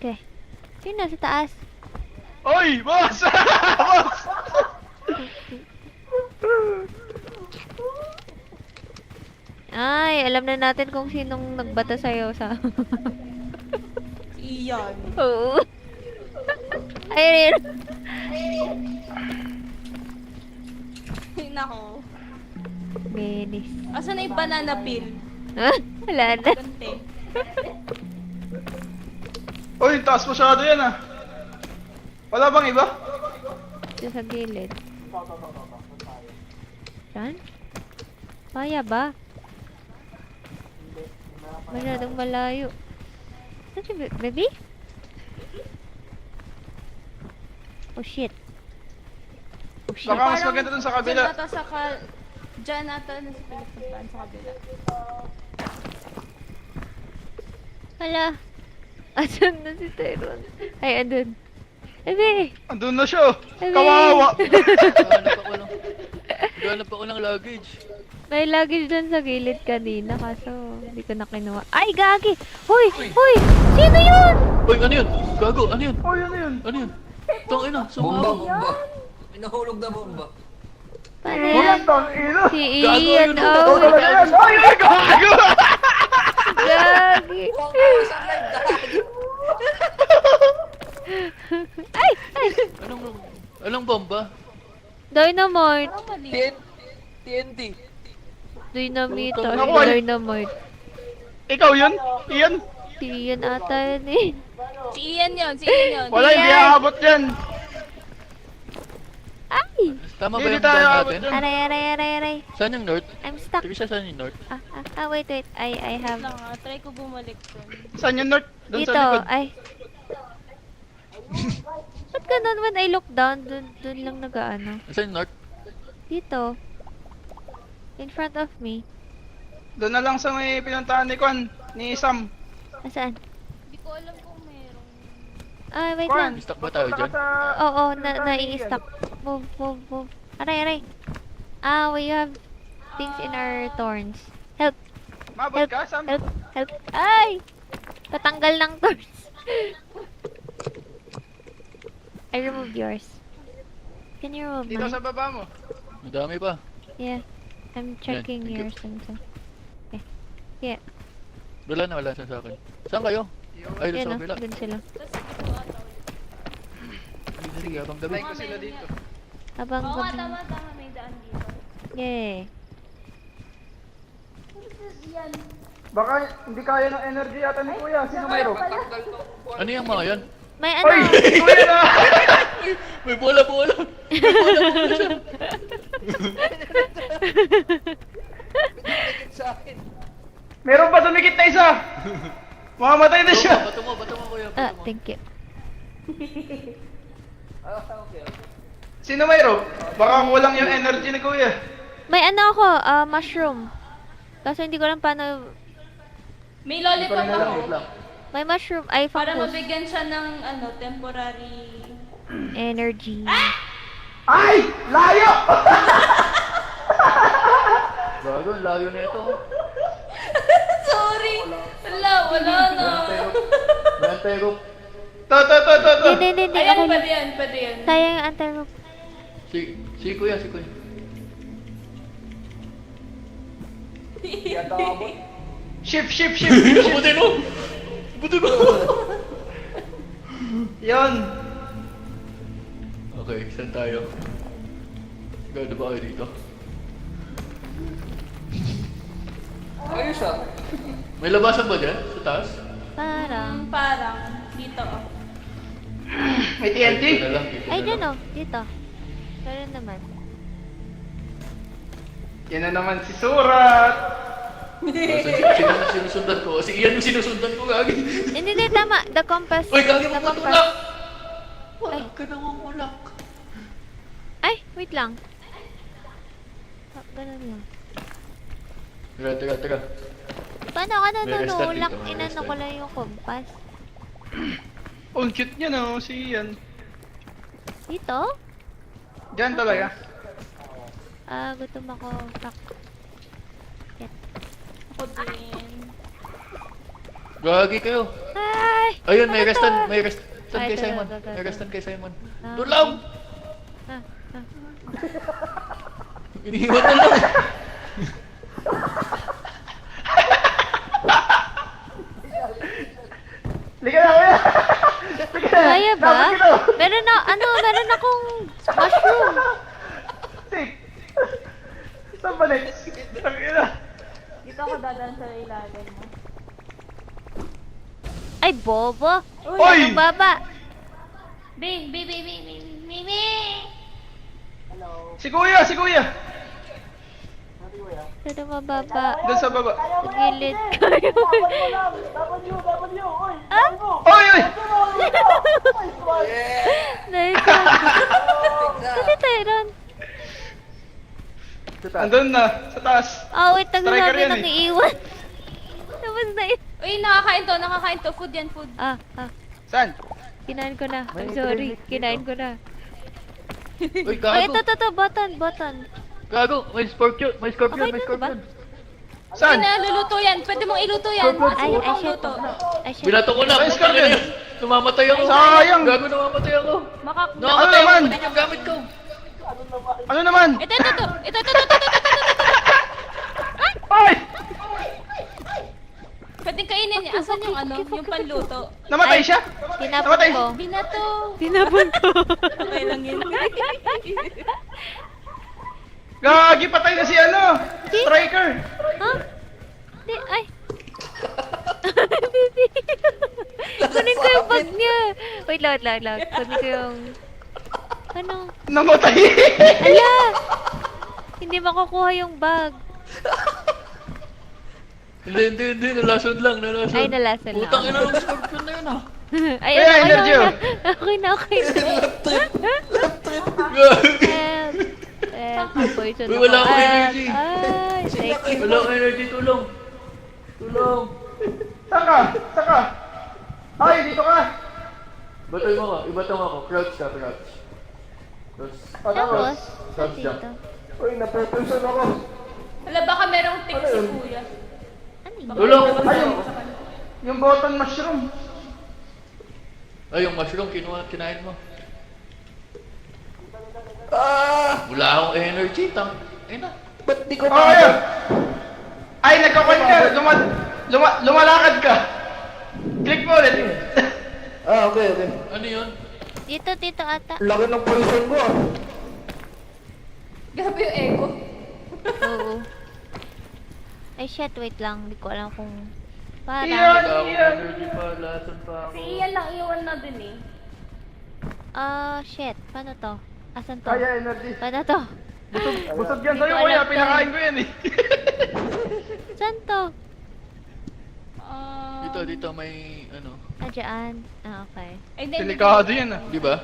Okay. Sino nasa taas? Uy, boss! Boss! Ay, alam na natin kung sinong nagbata sa'yo sa... Yan. Oo. Ay, Nako. Bilis. Asan na yung banana peel? Ah, wala na. Gante. Uy, taas masyado yan ah. Wala bang iba? Ito sa gilid. Saan? Kaya ba? Masyadong malayo. Saan si baby? Oh shit. Oh shit. Baka mas maganda dun sa kabila. Diyan ata na sa Pilipinas sa kabila. Hala. Asan na si Tyrone? Ay, andun. Baby! Andun na siya. Baby! Kawawa. Naghanap ako ng luggage. May luggage dun sa gilid kanina kaso hindi ko na kinuha. Ay, gagi! Hoy! Hoy! Sino yun? Uy, ano yun? Gago, ano yun? Oh, yun yun. Ano yun? Tangina, Bomba, sumabog. bomba. May nahulog na bomba. Paano Uy, yan? ang tangina. Si Gago, Ian, yun, oh! Oh, talaga yan. Ay, ay, gago. Gagi! Isang live tayo. Ay! Ay! Anong bomba? Dynamite! Parang mali. TNT. Dynamite. Naku, Ay, ay. dynamite. Ikaw yun? Iyan? Si Ian ata yun eh. Si Ian yun, si Ian yun. Wala, hindi Iyan. aabot yan. Ay! Tama ba Hindi yung tayo bomba aabot natin? yan. Aray, aray, aray, aray. Saan yung north? I'm stuck. Trisha, saan yung north? Wait. I have... Lang ah, try ko bumalik dun. Saan yung north? Doon Dito, sa likod. ay. Ba't ganun when I look down? Dun lang nag-ano. Saan yung north? Dito. In front of me. Doon na lang sa may pinuntahan ni Kwan, ni Sam. Nasaan? Hindi ko alam kung meron. Ah, wait Kwan, lang. Stuck ba tayo dyan? Oo, nai-stuck. Move. Aray. We have things in our thorns. Help. Mabot ka, Sam? Help. Ay! Patanggal ng thorns. I removed yours. Can you remove Dito mine? sa baba mo. Madami pa. Yeah. I'm checking thank you. yours and so. Okay. Yeah. Wala na sa akin. Saan kayo? Ay, doon Yan sa o. kabila. Dun sila. Sige, habang gabi. Patay ko sila dito. Habang Oo nga, gabi. tama, may daan dito. Yay. Baka hindi kaya ng energy yata ni Kuya. Sino mayroon? Ano yung mga yan? May ano? Uy! Kuya na! May bola. Sa akin. Meron pa dumikit na isa! Mamamatay na siya! Bato mo, kuya. Ah, Bato mo. thank you. Okay. Sino mayroon? Baka kulang yung energy ni Kuya. May ano ako, mushroom. Kaso hindi ko lang paano... May lollipop ako. May mushroom. Ay, Para focus. mabigyan siya ng temporary... Energy. Ay! Layo! Gago, ang layo na ito. Sorry! Wala na. May pero To. Hindi. Ayan, Okay lang. pwede yan. Sayang yung anti-rope. si kuya. Shift! Buti mo! Yon! Okay, saan tayo? Gano'n ba kayo dito? Ayos ah. May labasan ba dyan? Sa taas? Parang. Dito oh. May TNT? Dito na lang, dito Ay, na dyan lang. oh. Dito. Meron naman. Yan na naman si Surat! Sino na sinusundan ko? Si Ian yung sinusundan ko, gagi. Hindi, tama. The compass. Uy, gagi The mo compass. matulak! Wala ka namang ulak. Ay, wait lang. Ganun lang. Teka. Paano ka May restart nanunulak? dito, may Inano restart. ko lang yung compass. Oh, ang cute niya no, si Ian. Dito? Diyan talaga. Gutom ako. Fuck. Ako din. Gagi kayo. Ay! Ayun, may Ano to? restan Ay, kay ito, Simon. ito. May restan kay Simon. Ah, Doon lang! Ah. Inihiwan na lang. Liga na Kuya! ba? Nasa kita. Meron akong mushroom. Tik. Saan ba next? Tangina. Dito ako dadaan sa ilalim mo. Ay, bobo. Oy! Ang baba. Bing! Si Kuya, si Kuya. Saan ang mababa? Doon sa baba. Sa gilid kayo. Ah? Oy, oy! Nice. Kasi tayo ron. Andun na, sa taas. Ah, wait. Ang Striker sabi yan nang eh. iiwan. Tapos na Uy, nakakain to. Food yan, food. Saan? Kinain ko na. I'm sorry. Kinain ko na. Uy, Ay, gago. ito. Button. Gago, may scorpion, may scorpion, Okay may na ba? scorpion. Saan? Luluto yan. Pwede mong iluto yan. Ay, shit. Luto. Ay, shit. Binato ko na, May putang scorpion. ina yun. Namamatay ako. Sayang. Gago, namamatay ako. Ano Namamatay ako, naman? pati yung gamit ko. Ano naman? Ito. Ay! Pwedeng kainin niya. Asan yung yung panluto? Namatay siya? Tinapon Namatay. ko. Binato. Tinapon ko. Okay lang yun. Gagi, patay na si ano? Striker. Ha? Di, ay. Baby. Kunin ko yung bag niya. Wait lang. Kunin ko yung... Ano? Namatay. Ala! Hindi makukuha yung bag. Hindi, nalason lang. Ay, nalason lang. Putang ina ng scorpion na yun ah. Ay, Kaya, energy, oh. Okay na. Poison Uy, wala ako. akong energy. Ay, thank you. Wala akong energy, tulong. Saan ka? Ay, dito ka. Batay mo nga, ibatang ako. Crouch ka, crouch. Tapos, sa Crouch jump. dito. Uy, napepension ako. Wala, baka merong tick si kuya. Ano yun? Tulong! Yung button mushroom. Ay, yung mushroom, kinain mo. Wala akong energy, Ina. Ba't di ko Oh, ayun. Ay, nagkakon ka. Lumalakad ka. Click mo ulit. okay. Ano yun? Dito ata. Laki ng poison ko ah. Grabe yung echo. Oo. Ay, shit. Wait lang. Hindi ko alam kung... Para. Iyan. Wala akong energy pa, lason pa ako. Si Ian lang iwan na din eh. Shit. Paano to? Asan to? Kaya energy. Paano to? Busog yan Hindi sa'yo, ko kuya. alam to. Pinakain ko yan eh. Saan to? Dito, may ano. Diyan. Okay. Ay, hindi. Delikado yan ah. Di ba?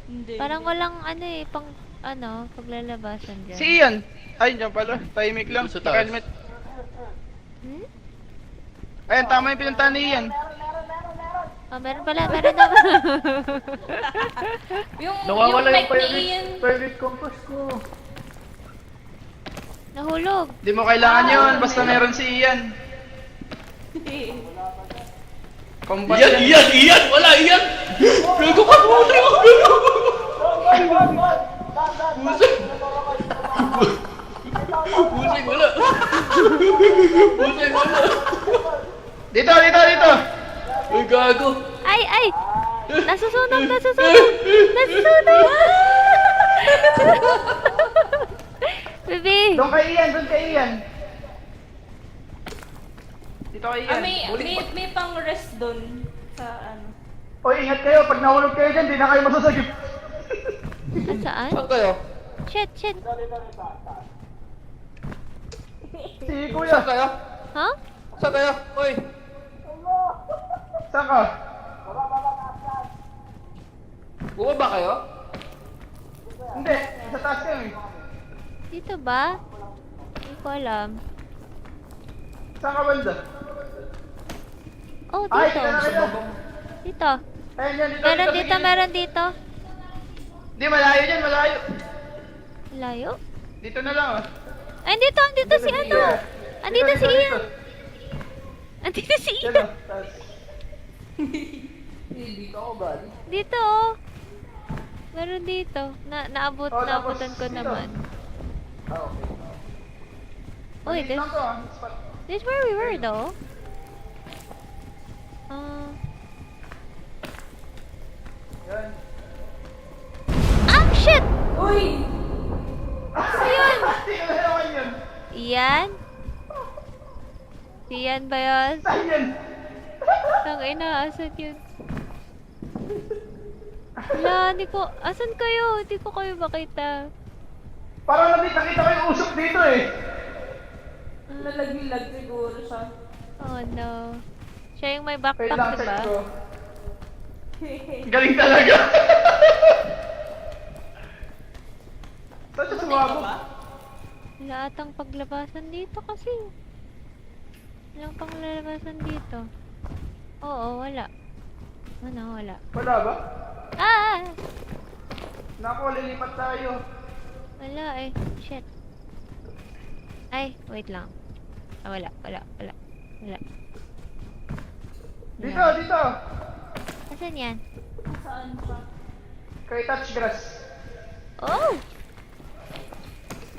Hindi. Parang walang paglalabasan dyan. Si Ian. Ay, dyan pala. Tahimik lang. Sa taas. Naka-helmet. Hmm? Ayan, tama yung pinuntahan ni Ian. Oh, meron naman. Nawawala yung mic ni Ian. pirate compass ko. Nahulog. Di mo kailangan yun. Basta meron si Ian. Kompas Iyan! Wala, Iyan! Gago ka, puti mo! Pusay, wala! Pusay, wala! Dito! Uy, gago! Ay! Nasusunog! Baby! Doon kay Ian. Dito kay Ian. May pang rest doon sa ano. Oy, ingat kayo. Pag nahulog kayo dyan, di na kayo masasagip. Saan? Saan kayo? Shit! Si Kuya. Saan kayo? Ha? Saan kayo? Uy! Saan ka? Bumaba kayo? Hindi. Sa taas kayo eh. Dito ba? Hindi ko alam. Saan ka banda? Oh, Ay, dito. kita na kayo. Dito. Ayan yan. Dito. Meron dito. Hindi, malayo dyan. Malayo. Layo? Dito na lang ah. Ay, andito si ano? Andito si Ian. Dito. Andito si Dito. Ian. Taas. Dito ako galing. Dito oh. Meron dito. Naabutan ko dito. naman. Okay. Uy, Maliit lang to ah. Spot. this where we were though. Ah, shit! Uy! Ayun! Sino na naman yun? Iyan? Iyan ba yun? Saan yun? Tangina, asan yun? Wala, hindi ko... Asan kayo? Hindi ko kayo makita. Parang nakita ko yung usok dito eh. Nalaglag siguro siya. Oh no. Siya yung may Wait backpack, lang, diba? check ko. Galing talaga. Saan siya sumabog? Wala atang paglabasan dito kasi. Walang panglabasan dito. Oo, wala. Ano, wala. Wala ba? Ah! Naku, lilipat tayo. Wala eh. Shit. Ay, wait lang. Ah, wala. Wala. Dito, dito. Asan yan? Saan siya? Kay touch grass. Oh!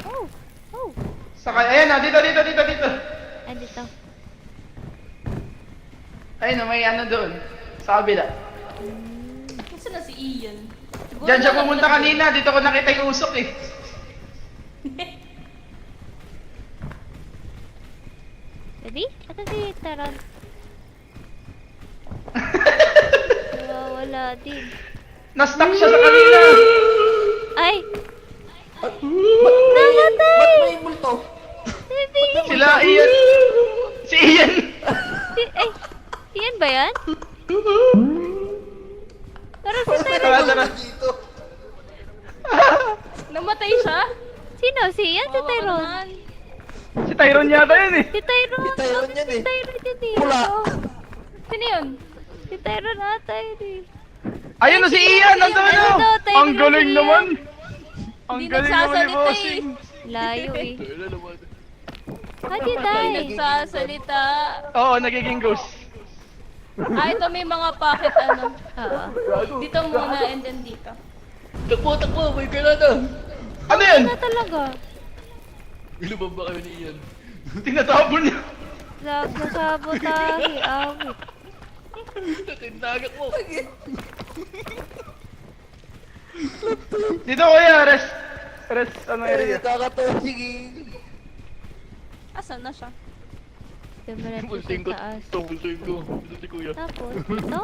Oh! Oh! Saka, ayan na, dito. Ah, dito. Ayun, may ano doon. Sa kabila. Kasi na si Ian. Siguro Diyan siya nalaglag pumunta yun. kanina. Dito ko nakita yung usok eh. Ready? Asan si Taron? Wala din. Na-stuck siya sa kanina. Ay! Ba't may multo? Baby! Sila, Ian. Si Ian. Ay! Yan ba yan? Tara si Taron. Tara, tara. Dito. Namatay siya? Sino? Si Ian? Si Kawawa Tyron? naman. Si Tyron yata yun eh. Si Tyron! Si Tyron yan eh. Si Tyron yun eh. Pula. Oo. Sino yun? Si Tyron ata yun eh. Ayun na si Ian. Nandun Ayun na. daw, Tyron Ang galing si Ian. naman. Ang Hindi galing naman ni nagsasalita eh. Bossing. Layo eh. Wala naman. How'd you die? Nagsasalita. Oo, nagiging ghost. Ah, ito may mga pocket ano. Oo. Dito muna and then dito. Takbo, may granada. Ano yun? Ano talaga? Ilubab ba kayo ni Ian? Tinatapon niya. Nagsasabotahe. Awit. Natinagak mo. Dito kuya, rest. Rest, ano area. Nakakatawa, sige. Asan na siya? Dumiretso Multing ko. sa taas. Multing ko. Ito si kuya. Tapos, dito?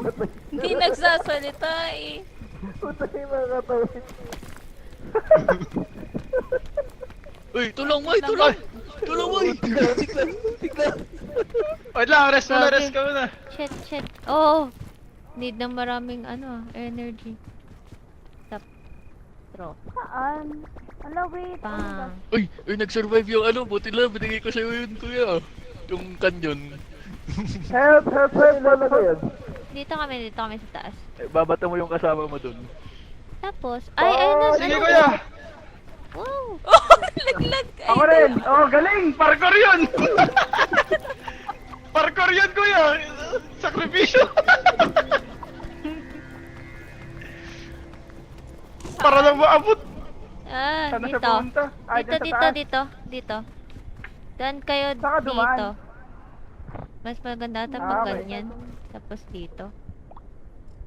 Hindi nagsasalita eh. Uy, tulong mo, tulong! Tulong mo! Wait lang, rest muna, Grabe. rest ka muna. Shit. Oo. Need ng maraming energy. Stop. Throw. Saan? Ala, wait. Bang. Uy, nag-survive yung ano, buti lang, binigay ko sa'yo yun, kuya. Yung canyon. Help yan. Dito kami sa taas. Babata mo yung kasama mo dun. Tapos, ayun na. Sige kuya. Wow. Oh, laglag. Ay, Ako rin. Oh, galing. Parkour yun. Parkour yun kuya. Sakripisyo. Para lang maabot. Ah, Saan na siya dito. pumunta? Ah, dyan sa taas. Dito. Doon kayo Saka dumaan. dito. Mas maganda ata Ah, pag okay. ganyan. Tapos dito.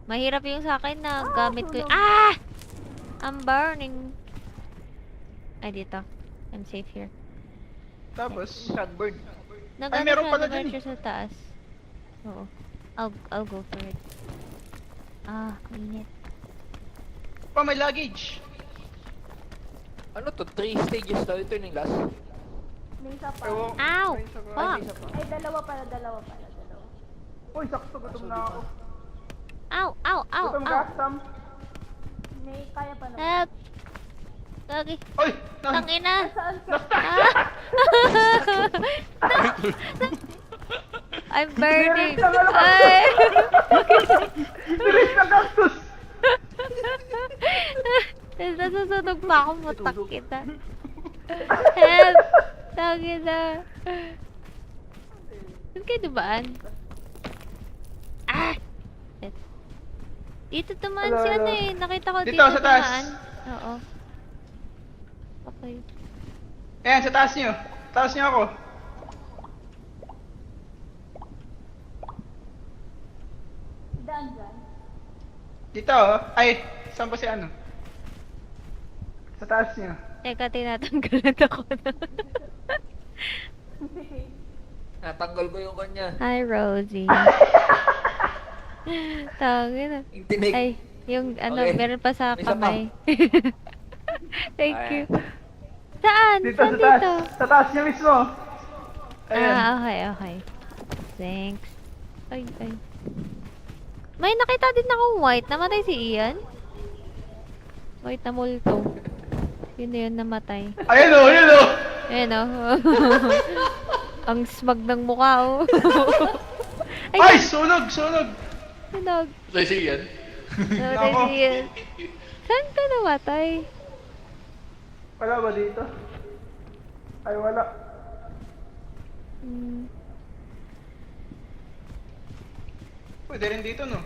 Mahirap yung sa akin na gamit ko yung... Ah! I'm burning. Ay, dito. I'm safe here. Tapos, shotbird. Nag-ano meron siya, pala dyan nag-archer sa taas. Oo. I'll go for it. Ah, init. Pa, may luggage. Ano to? 3 stages daw. Ito yung last. May isa pa. Ewan. Ow! May isa pa. Fuck! Ay, dalawa pala. Uy, sakto. Gutom na ako. Ow! Gutom ka, Sam? May kaya pa naman. Help! Gagi. Uy! Tangina! Na-stuck Ah! siya! I'm burning! Direct na nga lang. Ay! Direct na cactus! Nasusunog pa ako, mutak kita. Help! Tangina! Saan kayo dubaan? Ah! Shit. Dito tumaan Hello, si ano hello. eh. Nakita ko Dito, dito sa taas. tumaan. Oo. Okay. Ayan, sa taas niyo. Taas niyo ako. Daan dyan. Dito, oh. Ay, saan ba si ano? Sa taas niya. Teka, tinatanggalan ako na. Natanggal ko yung kanya. Hi, Rosie. Tangin na. Yung tinig. Ay, yung ano, Okay. meron pa sa May isa pa. kamay. Thank Ayan. you. Saan? Dito, Saan sa taas. dito? Sa taas niya mismo. Ayan. Ah, okay, okay. Thanks. Ay, ay. May nakita din akong white. Namatay si Ian? White na multo. Yun na yun, namatay. Ayan o, ayan o. Ayan o. Ang smug ng mukha oh. Ay, sunog, sunog. Sunog. So, si Ian. Namatay Nako. si Ian. Saan ka namatay? Wala ba dito? Ay, wala. Hmm. Pwede rin dito, no?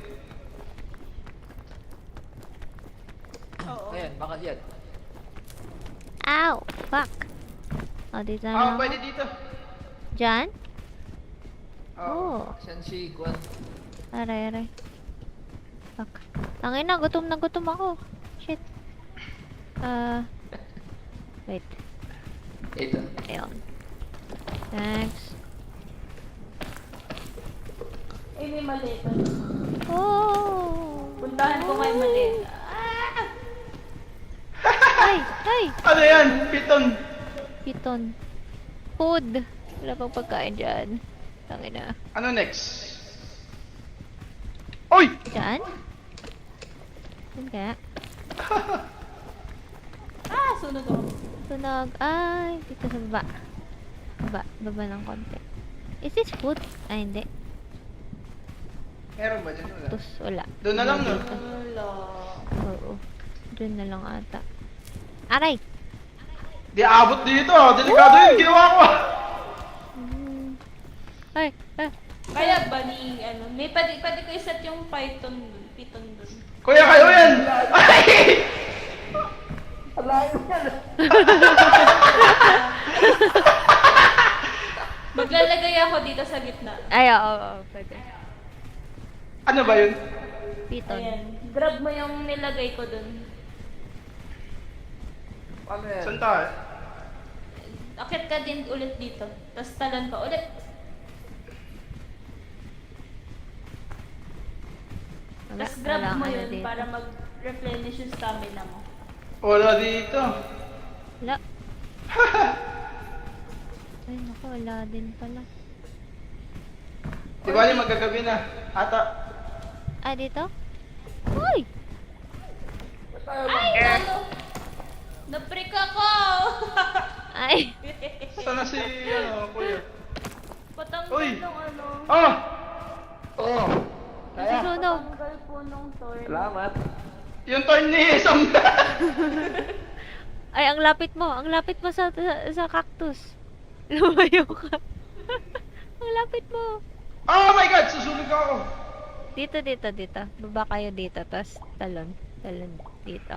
Oo. Ayan, baka yan. Ow! Fuck! O, dito na Ah, lang pwede ako. dito. Diyan? Oo. Oh. Saan si Kwan? Aray, aray. Fuck. Tangin na, gutom ako. Shit. Wait. Ito. Ayun. Thanks. Eh, may maleta. Oh! Puntahan ko kay maleta. Ay! Ay! Ano yan? Piton. Piton. Food. Wala pang pagkain dyan. Tangin na. Ano next? Oy! Dyan? Saan kaya? Ah, sunog ako. Tunog. Ay, dito sa baba. Baba ng konti. Is this food? Ay, hindi. Meron ba dyan? Wala. Tapos wala. Doon na lang, no? Wala. Oo. Doon na lang ata. Aray! Di abot dito. Delikado yun. Ginawa ko. Mm. Ay! Ah! Kaya ba ni, ano, may pwede ko iset yung piton dun. Kuya, kayo yan. Ay! Maglalagay ako dito sa gitna. Ay, oo. Pwede. Ano ba yun? Piton. Ayan. Grab mo yung nilagay ko dun. Paano yan? Saan tayo? Akit ka din ulit dito. Tapos talon pa ulit. Wala, Tapos grab walang mo ano yun dito. para mag-replenish yung stamina mo. Wala dito. Wala. Ay, naku, wala din pala. Di ba yung magagabi na? Ata. Ah, dito? Uy! Ay, ano? Naprick ako! Ay! Saan na si, ano, kuya? Patanggal Uy! nung ano. Oh! Oo. Nasusunog. Patanggal po nung torn. Salamat. Yung turn ni Sam. Ay, ang lapit mo. Ang lapit mo sa cactus. Lumayo ka. Ang lapit mo. Oh my God! Susunog ako. Dito. Baba kayo dito. Tapos talon. Talon dito.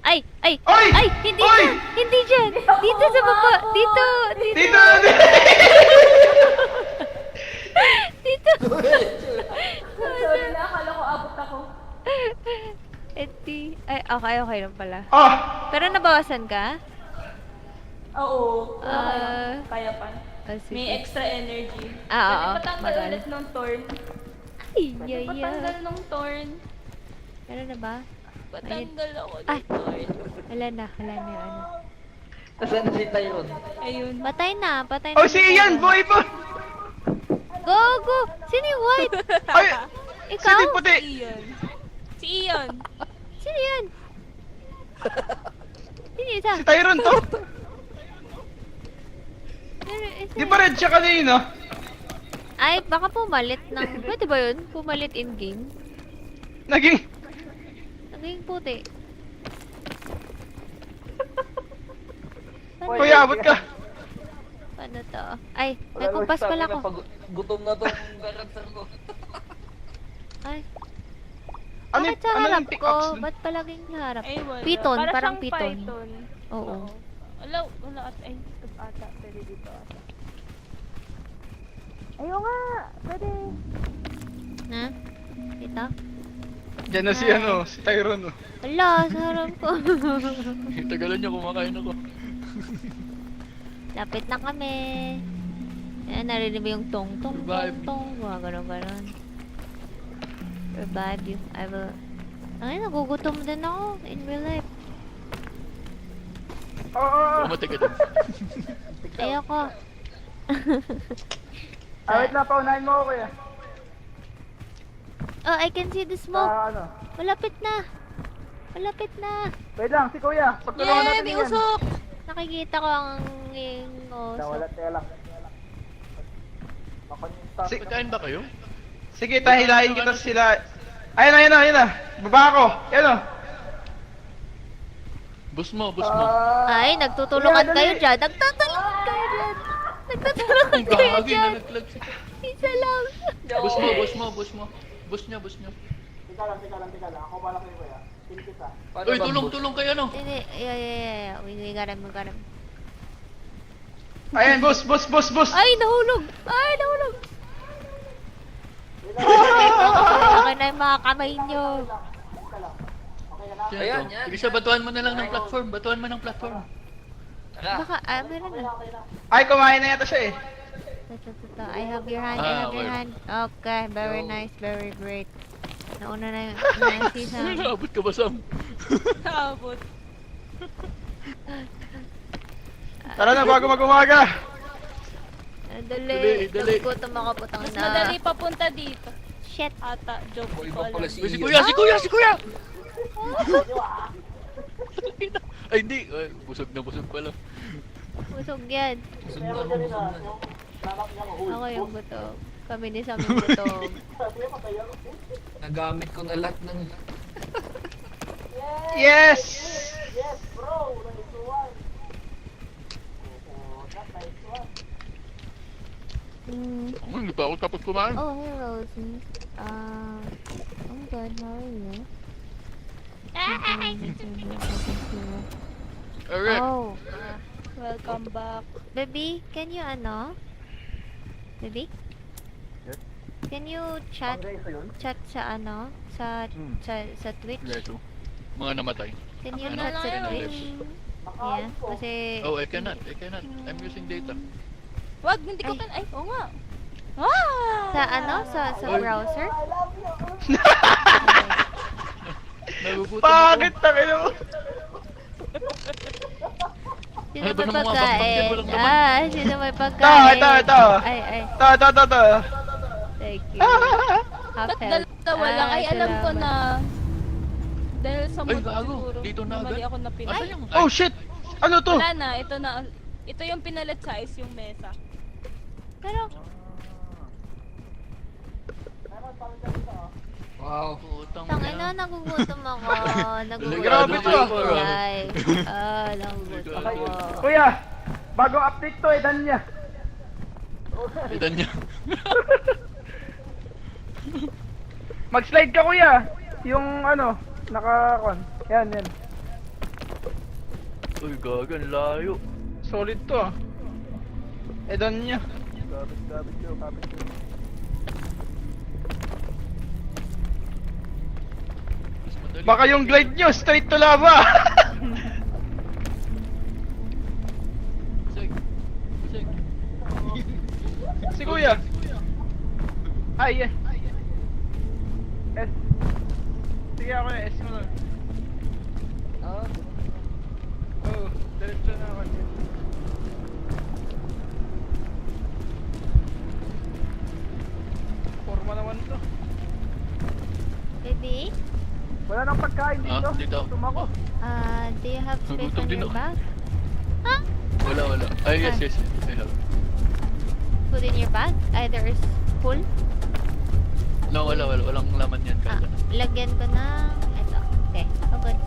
Ay! Ay! Oy! Ay! Hindi Oy! dyan! Hindi dyan! Dito sa baba! Dito! Dito! Dito! Sorry na, akala ko abot ako. Eti. Ay, okay lang pala. Oh! Pero nabawasan ka? Oo. Ah. Kaya pa. Oh, sige. May extra energy. Ah, oo. Pwede patanggal Magal. ulit nung torn. Ay, Pwede patanggal nung torn. Meron na ba? Patanggal ako Ay. ng torn. Wala na yung ano. Saan si Tyron? Ayun. Patay na Oh, si Ian! Boy po! Go! Sino yung white? Ay! Ikaw? Si puti! Ian. Si Ian. Sino yan? Sino isa? Si Tyron to! Isa. Di ba red siya kanina? Ay, baka pumalit ng... Pwede ba yun? Pumalit in-game? Naging... Naging puti. Kuya, abot ka! Paano to? Ay, may kumpas pala ko. Gutom na tong karakter ko. Ay, Ano, bakit sa ano harap yung ko? pickaxe dun? Ba't palaging sa harap? Ay, wala. Piton, Para parang siyang piton. python. Oo. Wala at ay, ito ata. Pwede dito ata. Ayaw nga! Pwede. Na? Ito? Diyan na si ano, si Tyrone. Oh. Ala, sa harap ko. Tagalan niya kumakain ako. Lapit na kami. Ayan, narinig mo yung tong tong tong Revive. tong. Mga ganon. Revive you. I will... Ay, nagugutom din ako in real life. Pumatay ka din. Ayoko. Wait lang, paunahin mo ako kuya. Oh, I can see the smoke. Ano? Malapit na. Malapit na. Wait lang, si kuya. Pagtulungan Yay! natin May yan. usok! Nakikita ko ang oso. Nawala, teka lang. Si- Pagkain ba kayo? Sige, tahilahin kita sila. Ayun na. Baba ako. Ayun o. Bus mo, bus mo. Ay, nagtutulungan Kuya, kayo dali. dyan. Nagtutulungan kayo dyan. Nagtutulungan kayo Gagi dyan. na naglag si... Isa lang. Bus mo, bus mo, bus mo. Bus niya, bus niya. Teka lang. Ako pala kayo kuya. Pili kita. Paano Uy, bang tulong, bus? tulong kayo ano? Hindi, yeah. We got him. Ayan, bus. Ay, nahulog! Okay na yung mga kamay nyo. Ayan, Ayan, yan. Sige siya, batuan mo na lang ng platform. Batuan mo ng platform. Tara. Baka, meron na. Ay, kumain na yata siya eh. Ito. I have your hand, okay. hand. Okay, very nice, very great. Nauna na yung season. Naabot ka ba, Sam? Kaabot. Tara na, bago mag-umaga. Dali, Dali. nagugutom ako putang Mas na. madali papunta dito. Shit. Ata, joke O, ko iba pala lang. si Uy, si Ian. kuya, si kuya, si kuya! Ay, hindi. Ay, busog na busog pala. Busog yan. Busog na, busog na. Ako yung gutom. Kami ni Sam yung gutom. Nagamit ko na lahat ng... Yes! Hindi pa ako tapos kumain. Oh, hello, sis. I'm good. How are you? Alright. Oh, Welcome back. baby, can you Baby? Yes? Can you chat sa sa Twitch? Leto. Mga namatay. Can you Ano chat na sa yun? Twitch? Yeah, kasi Oh, I cannot. I'm using data. Wag, hindi ko Ay. kan... Ay, oo nga. Ah! sa browser? Nagugutom Bakit takin mo? Sino Ano ba may namang mapakpakyan? pagkain? Walang laman. Sino may pagkain? Ito. Ay, To. thank you. Half Ba't health. dalawa lang? Ay, alam ko salamat. na. Dahil sa Ay, motor gago. siguro. Dito na Mali agad. ako na pinay. Asan yung... Oh shit! Ano to? Wala na, ito na. Ito yung pinalit size, yung mesa. Pero, Wow. Putang tangina, nagugutom ako. Grabe to, ah. Ay, nagugutom ako. Kuya, bagong update to, edan niya. Itan niya. Mag-slide ka kuya. Yung ano, naka-kon. Yan. Uy, gagan, layo. Solid to ah. Edan niya. Mas madali. Baka yung glide nyo, straight to lava. Seg. Si kuya. Ay, S. Sige ako na, S mo na. Ah, Oh, diretso na ako. Forma naman to. Baby, Wala nang pagkain dito. Dito. Gutom ako. do you have space Nagutom on din your ako. bag? Wala. Ay, yes. I have. Put in your bag? Either is full? No, wala. Walang laman yan. Ah, Kahit ano. lagyan ko ng ito. Okay, oh good.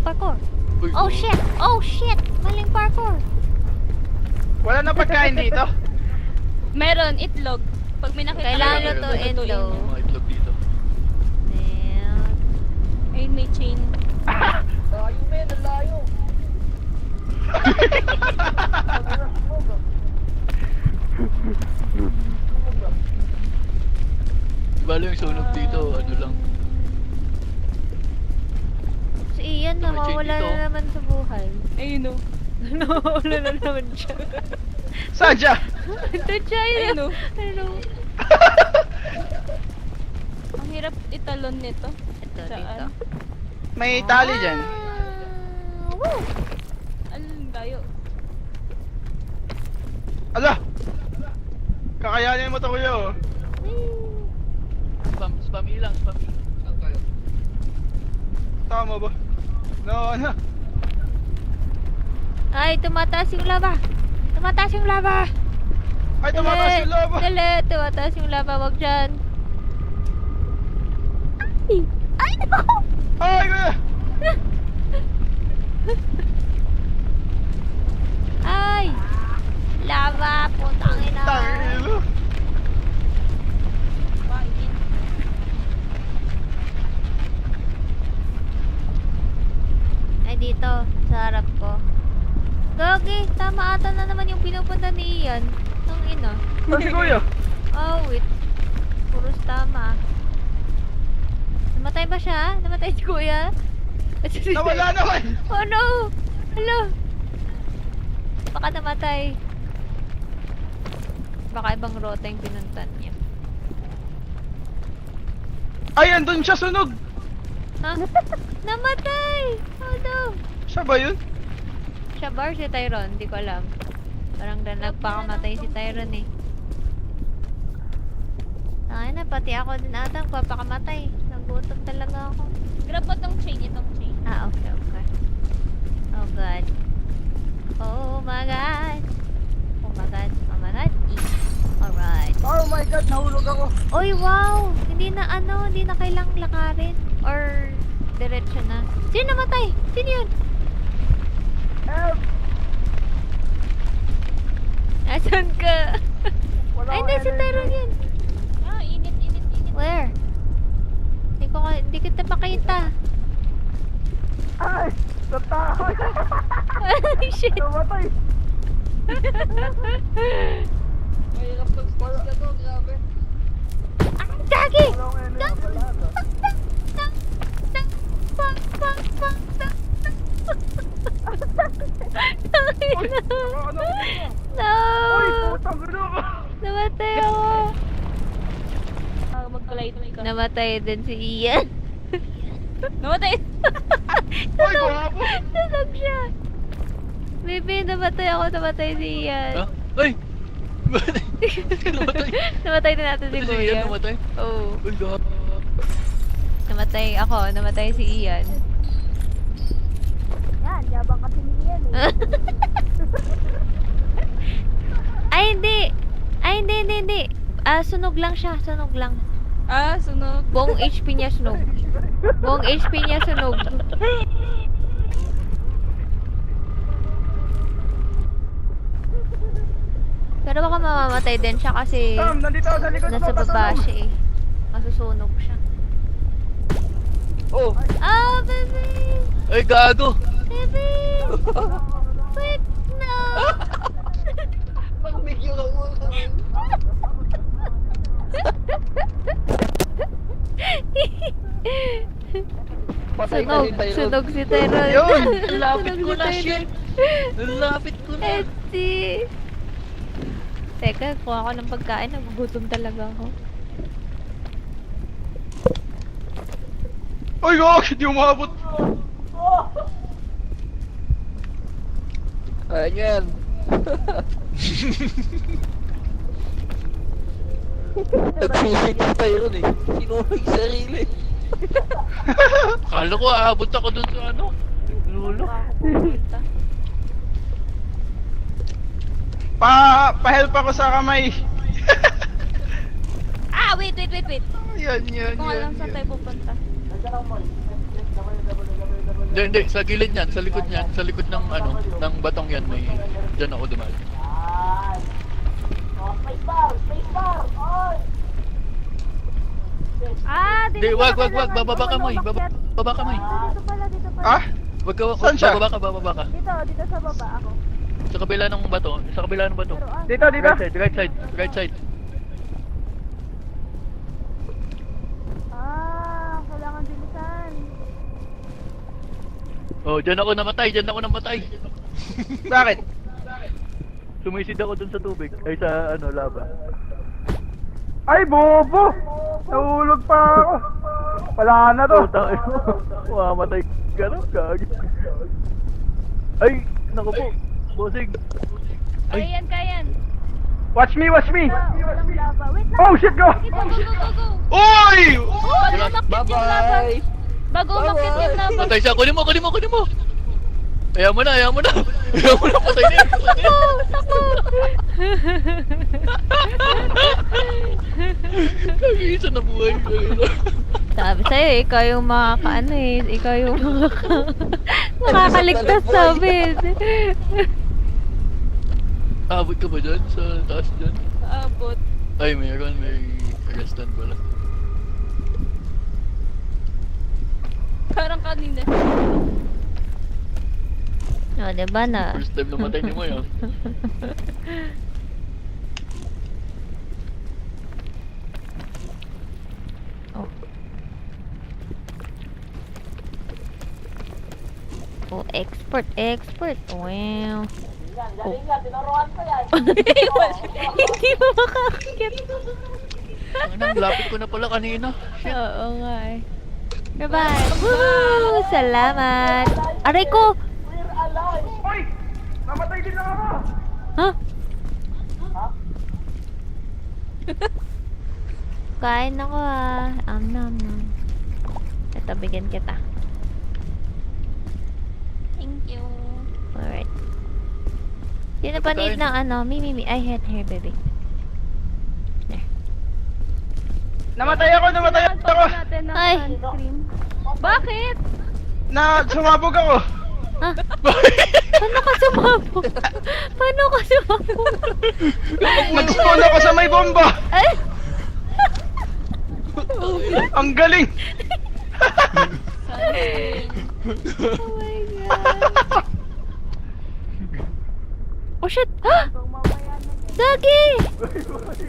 Parkour. Uy, Oh shit! Maling parkour. Wala nang pagkain dito. Meron, itlog. Pag may nakita Kailangan ka, lutuin lutuin daw. mo. Mga itlog dito. Damn. Ayun, may chain. layo men, ang layo. Di ba yung sunog dito, ano lang. Si Ian Ito, may chain nawawala dito. na naman sa buhay. Ayun o. Nawawala na naman siya. Saan siya? Ito siya yun. Ayun o. Ano? Ang hirap italon nito. Ito Saan? dito. May tali dyan. Woo! Ang layo. Ala! Kakayanin mo to kuya oh. Spam lang, spam. Saan kayo? Tama ba? No, ano? Ay, tumataas yung lava. Tumataas yung lava. Ay, tumataas yung lava. Dali, tumataas yung lava. Wag dyan. Ay! Ay, naku! Ay, kuya! Ay! Lava! Putang ina! Tangilo. Pangin. Ay, dito. Sa harap ko. Gagi! Tama ata na naman yung pinupunta ni Ian. Ang ina. Saan si kuya? Oh, wait. Puros tama. Namatay ba siya? Namatay si kuya? Nawala naman! Oh no! Hello! Baka namatay. Baka ibang rota yung pinuntan niya. Ay, andun siya sunog! Ha? Namatay! Oh no! Siya ba yun? Siya ba or si Tyrone? Hindi ko alam. Parang nagpakamatay si Tyrone eh. Ay na, pati ako din ata papakamatay. Nagutom talaga ako. Grab mo tong chain, itong chain. Ah, okay, okay. Oh god. Oh my god. Oh my god. Oh my god. Alright. Oh my god, nahulog ako! Oy, wow! Hindi na hindi na kailangang lakarin. Or, diretso na. Sino namatay? Sino yun? Asan ka? Ay, hindi, si Tyrone yun. Ah, init. Where? Hindi kita makita. Ay! Natakot! Ay, shit. Namatay! Mahirap ng stage na to, grabe. Gagi! No! Putang ino ko! Namatay ako. Mag-glide ka. Namatay din si Ian. Namatay! Ay, guwapo! Sunog siya. Baby, namatay si Ian. Ha? Ay! Namatay! Namatay din natin si Si Kuya. Ian namatay? Oo. Uy, God. Namatay si Ian. Yan, yabang kasi ni Ian eh. Ay, hindi. Sunog lang siya, sunog lang. Ah, sunog. Buong HP niya sunog. Pero baka mamamatay din siya kasi Sam, nandito ako sa likod mo! nasa baba pasunod. siya eh. Masusunog siya. Oh! Oh, baby! Ay, gago! Baby! Wait, no! Pag-video ka mo. Patay ka ni Tyrone. Sunog si Tyrone. Yun! Lapit Sunog ko si na, Tyrone. shit! Lapit ko na! Etsy! Teka, kuha ko ng pagkain. Nagugutom talaga ako. Ay, gawag! Hindi umabot! Ayan yan. Nag-suicide si Tyrone eh. Sinunod yung sarili. Akala ko aabot ako dun sa ano? Lulo. Pa-help ako sa kamay! Ah, wait. Yan. Kung alam saan tayo pupunta. Hindi, sa gilid niyan, sa likod niyan, sa likod ng ano, ng batong yan, may diyan ako dumaan. Hindi, wag, bababa ka mo eh, bababa ka mo eh. Ah? Wag ka, Saan siya? bababa ka. Dito sa baba ako. Sa kabila ng bato. Sa kabila ng bato. Dito, dito. Right side, right side, right side. Kailangan bilisan. Oh, dyan ako namatay, dyan ako namatay. Bakit? Sumisid ako dun sa tubig. Ay, sa ano, lava. Ay, bobo! Nahulog pa ako. Wala na to. Putang ina. Mamamatay ka na, gagi. Ay, naku po. Bossing. Kayan, kayan. Watch me, watch me! Walang lava. Wait lang. Oh, shit, go! Go, go, go, go. Uy! Bago umakyat yung lava. Bye-bye! Bago umakyat yung lava. Patay siya, kunin mo, kunin mo, kunin mo. Ayaw mo na, ayaw mo na. Ayaw mo na, patay na yan, patay na yan. Gagi, isa na buhay. Sabi sa'yo, ikaw yung makakaano eh. Ikaw yung makakaligtas sabi. Abot ka ba dyan? Sa taas dyan? Abot. Ay, mayroon, may arrestan pala. Parang kanina. O, diba na? First time namatay ni mo yun. Oh. Oh, expert, expert. Wow. Oh. Hindi mo makakakit. Anong lapit ko na pala kanina. Shit. Oo nga eh. Bye-bye. Woo! Salamat. Aray ko! Uy! Namatay din lang ako! Ha? Kain ako ah. Nam. Ito, bigyan kita. Thank you. Alright. Sino pa need ng ano? Me. I had here, baby. Namatay ako! natin ng Ay. sunscreen. Bakit? Sumabog ako! Ha? Paano ka sumabog? Paano ka sumabog? Nag-spawn ako sa may bomba! Ay! Ang galing! Oh my God. Oh shit! Ha? Gagi!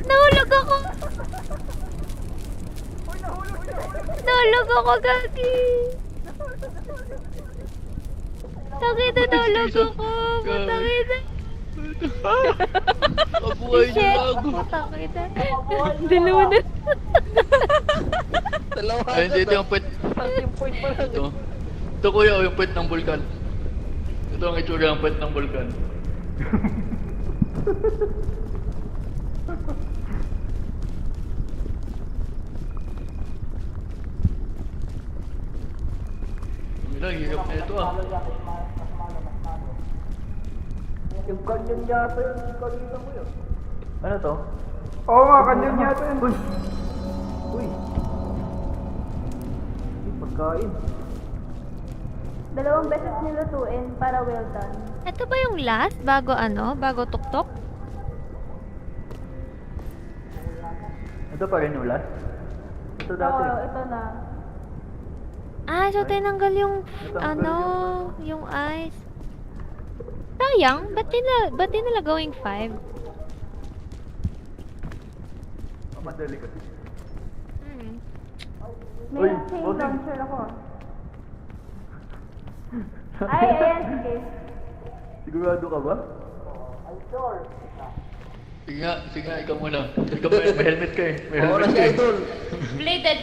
Nahulog ako! Nahulog ako, Gagi! Takita, nahulog ako! Takita! Kabuhay niya Shit! lago. Takita! Dalawa na! Dalawa Ayun, dito yung puwet. yung point pa lang. Ito. Ito kuya, yung puwet ng bulkan. Ito ang itsura ng puwet ng bulkan. Bilang, hirap na ito ah. Yung kanyon yata yun, yung kanina mo yun. Ano to? Oo nga, kanyan yata yun. Uy! Uy, pagkain. Dalawang beses nilutuin para well done. Ito ba yung last? Bago ano? Bago tuktok? Ito pa rin ulas? Ito Oo, ito na. Ah, so tinanggal yung ano, yung ice. Sayang, ba't di nila going 5? Madali kasi. May chain launcher ako. Ay, ayan, sige. Sigurado ka ba? Sige nga, ikaw muna. Ikaw may helmet ka eh. May Oras helmet si ka eh. Idol!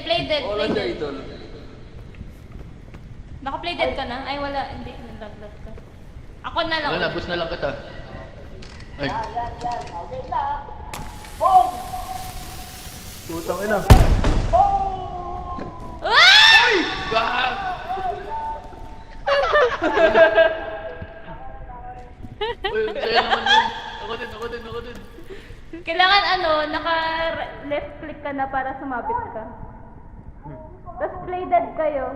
Plated. Oras si Idol! Naka-plated ka na? Ay, wala. Hindi, nalaglag ka. Ako na lang. Wala na, push na lang kita. Ay. Putang ina. Ah! Ah! Uy, saya naman yun. Ako din. Kailangan naka-left click ka na para sumabit ka. Tapos play dead kayo.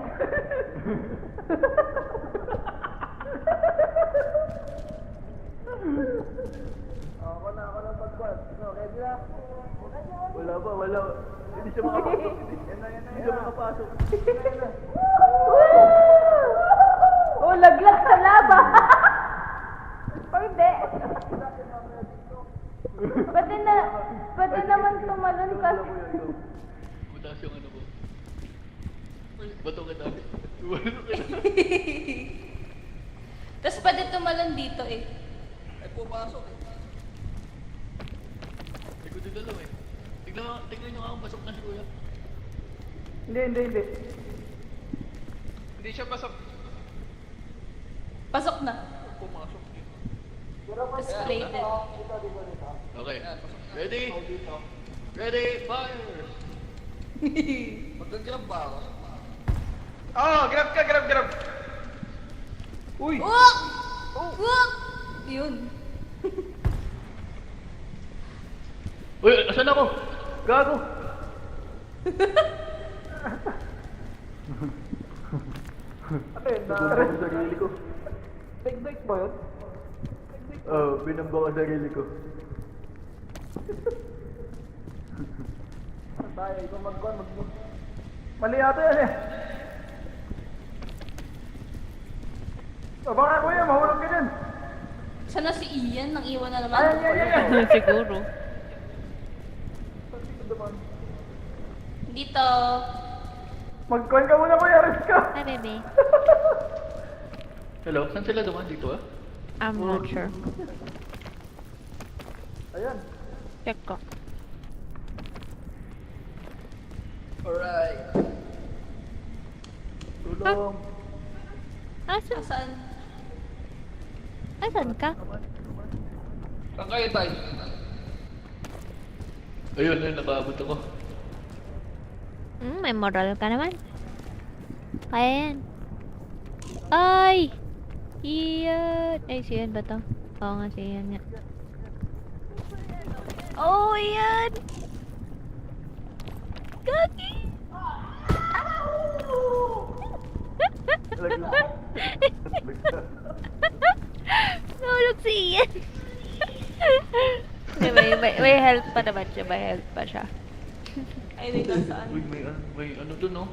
Ako na pagkwad. Ready na? Wala. Hindi siya makapasok. Hindi siya makapasok. Oh, laglag sa laba! Pwede. Pwede naman tumalon kasi. Mataas yung ano ko. Bato ka dami. Tapos pwede tumalon dito eh. Ay, pumasok eh. Hindi ko din alam eh. Tignan nyo nga kung pasok na si kuya. Hindi. Hindi siya pasok. Pasok na. Pumasok eh. Tapos plated. Okay. Ready? Ready, fire! Magkagrab ba ako? Oh, grab. Uy! Uwak! Uwak! Yun. Uy, asan ako? Gago! Binamba ko sarili ko. Take ba yun? Binamba ko sarili ko. Tayo, ikaw mag-con. Mali yata yan eh. Baka kuya, mahulog ka din. Sana si Ian, nang iwan na naman. Ayan. Siguro. Dito. Mag-con ka muna kuya, rest ka. Hi, baby. Hello? Saan sila dumaan dito ah? I'm not sure. Ayan. Check ko. Alright. Tulong! Asan? Saan? Asan ka? Saan kayo tayo? Ayun, nakaabot ako. May moral ka naman. Kaya yan. Ay! Iyan! Ay, si Ian ba to? Oo nga, si Ian nga. Oh, Ian! Gagi! Nahulog si Ian. may health pa naman siya. May health pa siya. Ay, wait, saan? Uy, may ano dun oh.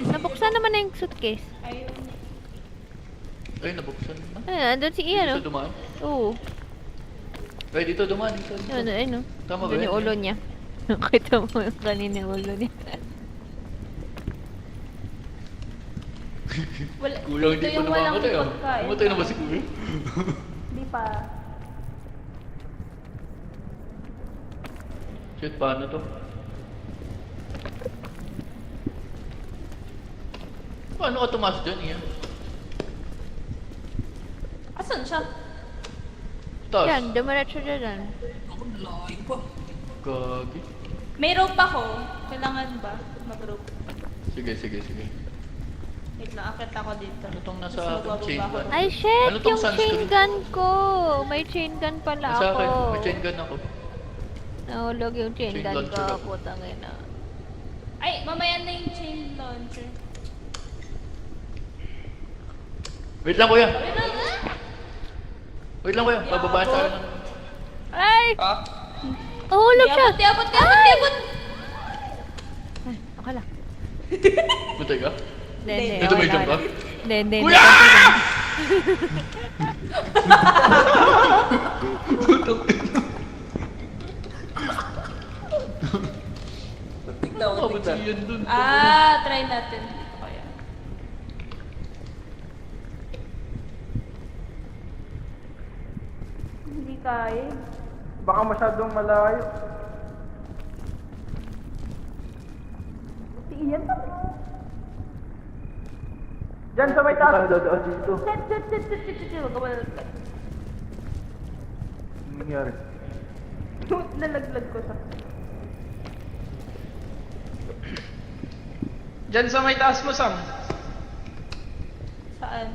Nabuksan naman na yung suitcase. Ayun. Ay, nabuksan na. Ay, andun si Ian, Dito oh. dumaan? Oo. Ay, dito dumaan. Dito. Ano, ano? Tama ba Doon yan? yung ulo niya. Nakita mo yung kanina yung ulo niya. Wala, Kuya, hindi ito pa yung walang namamatay ah. pagkain. Namatay na ba si kuya? Hindi pa. Shit, paano to? Paano ka tumas dyan, Ian? Asan siya? Taas. Yan, dumiretso dyan. Ako nalaking pa. Gagi. May rope ako. Kailangan ba mag-rope? Sige. Wait lang, akit ako dito. Ano tong nasa Tapos akin? magbababa Chain ako. gun? Ay, shit! Ano tong Yung sunscreen? chain gun ko! May chain gun pala Sa ako. akin, may chain gun ako. Nahulog yung chain Chain gun launcher ko. ako. Putang ina. Ay, mamaya na yung chain launcher. Wait lang, kuya. Wait lang, ah! Wait lang, kuya. Bababaan tayo ng... Ay! Ha? Nahulog siya! Tiabot! Ay, okay lang. Butay ka? Hindi, Dito may jump ka? Hindi. Kuya! Tignan ko, Abot si tignan. Ian dun. Try natin. Kaya. Hindi kaya. Baka masyadong malayo. Si Ian pa. Diyan sa may taas. dito. Shit. Huwag ka malaglag. Anong nangyari? Nalaglag ko siya. Diyan sa may taas mo, Sam. Saan?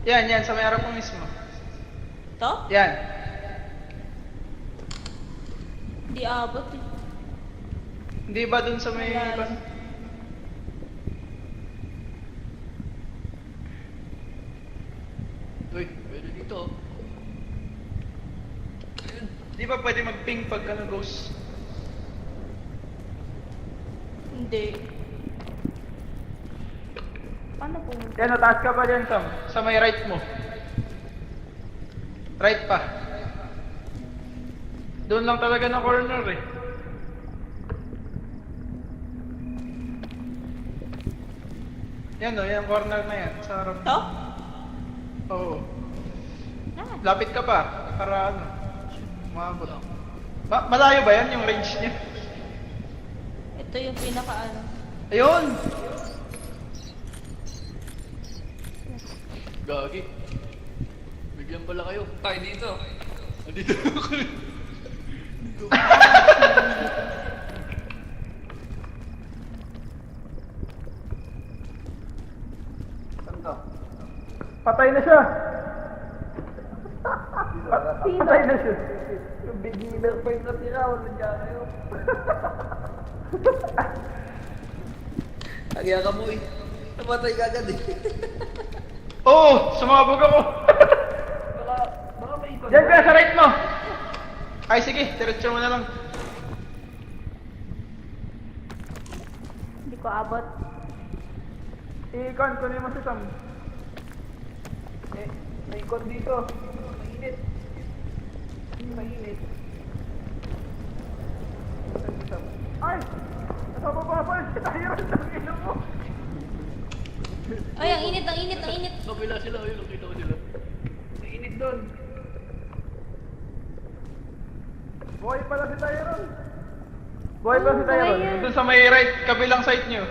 Yan, sa may harap mo mismo. To? Yan. Hindi abot eh. Hindi ba dun sa may... Malalim. Uy, pwede dito. Di ba pwede mag-ping pag ano, ghost? Hindi. Paano pumunta? Yan, nataas ka pa dyan, Sam. Sa may right mo. Right pa. Doon lang talaga na corner eh. Yan o, yung corner na yan. Sa harap. To? Oo. Ah. Lapit ka pa. Para ano. Umabot. Malayo ba yan yung range niya? Ito yung pinaka ano. Ayun! Gagi. Bigyan pala kayo. Tayo dito. Nandito ako. Patay na siya! Patay na siya. Yung beginner pa yung natira, wala dyan kayo. Kaya ka mo eh. Namatay ka agad eh. Oo! Sumabog ako! Baka may ikon. Diyan ka sa right mo! Ay sige, diretso mo na lang. Hindi ko abot. I-con, kunin mo si Sam. May ikon dito. Mainit. Mainit. Ay! Nasama pa pa si Tyron ng ino mo! Ay, ang init, ang init, ang init. Kabila sila. Ayun, nakita ko sila. Mainit doon. Buhay pala si Tyron! Buhay pa si buhay Tyron. yan. Doon sa may right, kabilang side nyo.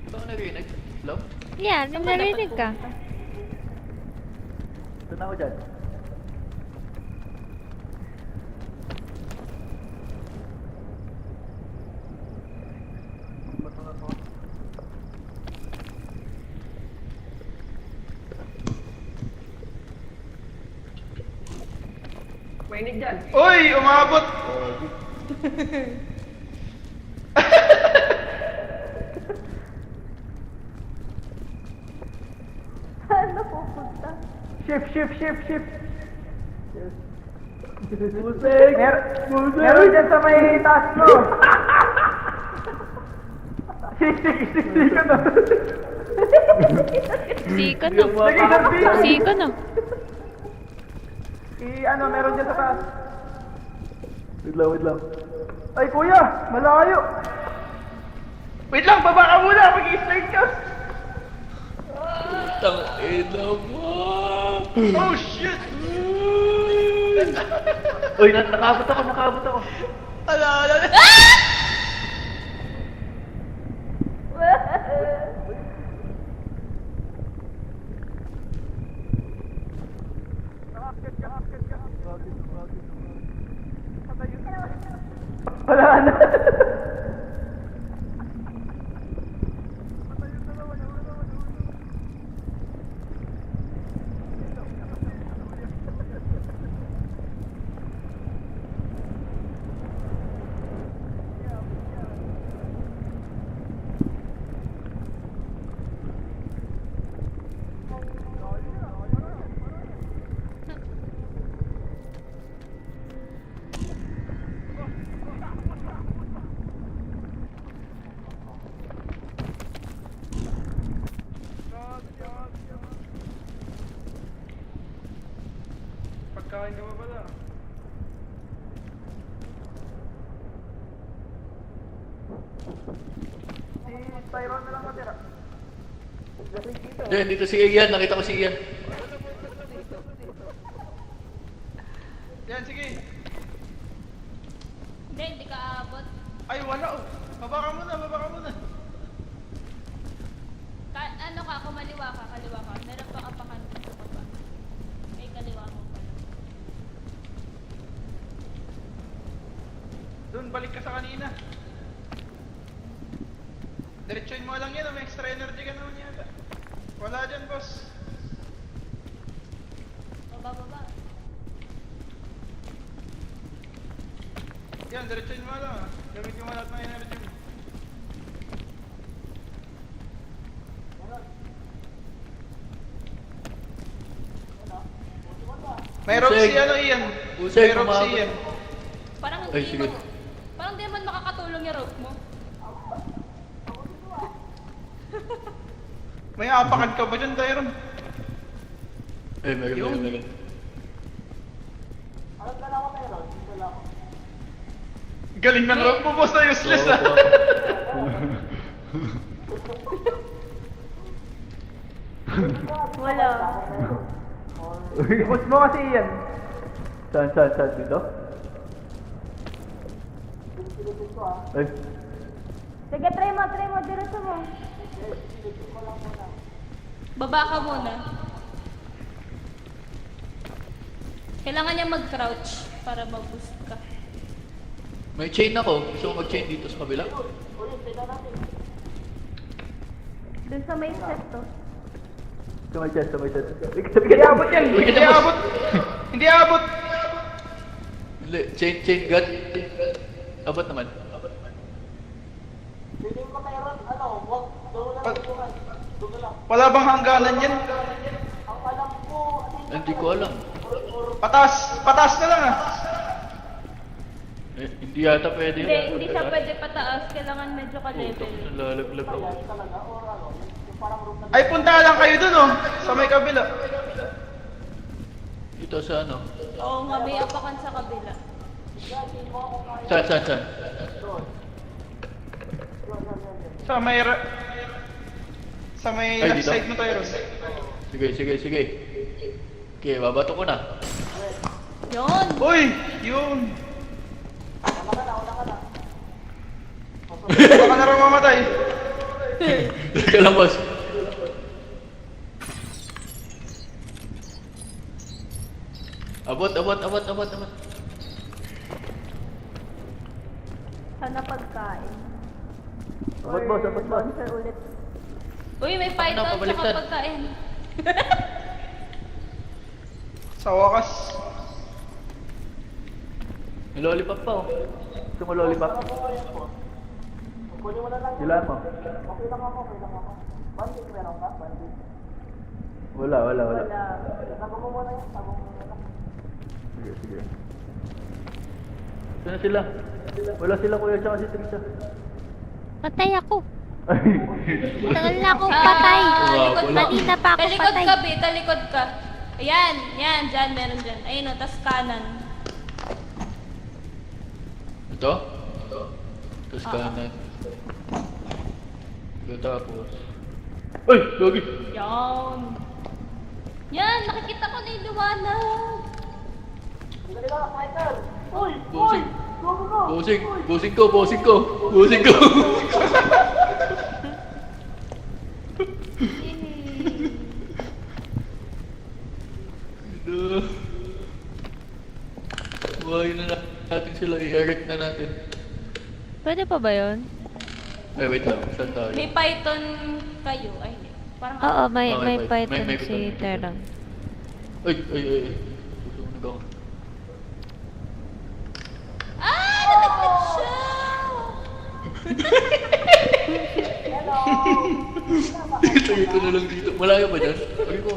Baka narinig? Love? Yeah, narinig ka. Doon ako dyan. Mainit dyan. Uy! Umabot! Saan na pupunta? Shift! Musik! Meron dyan sa may taas mo! Sik ka na! Siko na. Sige, sabihin! Siko na. Ano, meron dyan sa taas. Wait lang. Ay, kuya! Malayo! Wait lang, baba ka muna! Mag-i-slide ka! Tang ina mo! Oh, shit! Uy, nakabot ako. Ala! Wala na! Pagkain ka pa pala. Si Tyron na lang matira. Diyan, dito si Ian. Nakita ko si Ian. Yan, sige. Hindi ka abot. Ay, wala oh. Baba ka muna. Ano ka, kumaliwa ka, kaliwa ka. Meron pa kapakan sa baba. May kaliwa mo pala. Doon, balik ka sa kanina. Diretsuin mo lang yan, may extra energy ka naman yata. Wala dyan, boss. Baba. Yan, diretsuin mo lang. Gamitin mo lahat ng energy mo. May rope Usay. si ano, Ian. Usay, May rope si kumabot. Ian. Parang Ay, hindi sige. mo, parang di naman makakatulong yung rope mo. May apakan ka ba dyan, Tyron? Eh, meron. Galing ng rock mo, boss, na useless ah. Wala. Boss mo kasi yan. Saan? Dito? Ay, Sige, try mo, diretso mo. Baba ka muna. Kailangan niya mag-crouch para mag-boost ka. May chain ako. Gusto mo mag-chain dito sa kabila? Dun sa may set to. Sa may chest. Hindi abot yan. Hindi abot. Hindi abot. Hindi. Chain gun. Abot naman. Wala bang hangganan yan? Hindi ko alam. Patas na lang ah. Hindi yata pwede Hindi, yun. hindi siya pwede pataas. Kailangan medyo ka-level. Nalalaglag ako. Ay, punta lang kayo dun oh. Sa may kabila. Dito sa ano? Oo nga, may apakan sa kabila. Saan? Sa may Ay, left dito? side mo tayo, Ros. Sige. Okay, babato ko na. Yun! Uy! Yun! Baka na raw mamatay. Teka lang, boss. Abot. Sana pagkain. Abot boss. Sponsor ulit. Uy, may python sa pabaliktad. pagkain. Sa wakas. May lollipop pa oh. Gusto mo lollipop? Ilan mo? Wala. Sige. Saan na sila? Wala sila kuya tsaka si Trisha. Patay ako. Tagal na akong patay. likod mo. Kanina pa ako Talikod patay. ka, Bi. Talikod ka. Ayan, dyan, meron dyan. Ayun o, tas kanan. Ito? Tapos kanan. Ito tapos. Ay! Gogi! Yan, nakikita ko na yung liwanag. Bossing ko! Buhayin na natin sila, i-erect na natin. Pwede pa ba yun? Ay, wait lang, saan tayo? May python kayo. Ay, hindi. Parang Oo, may Oh, may python python. si Terang. Ay. Susunod ako. nalaglag siya! Tayo ko na lang dito. Malayo ba dyan? Pagi ko.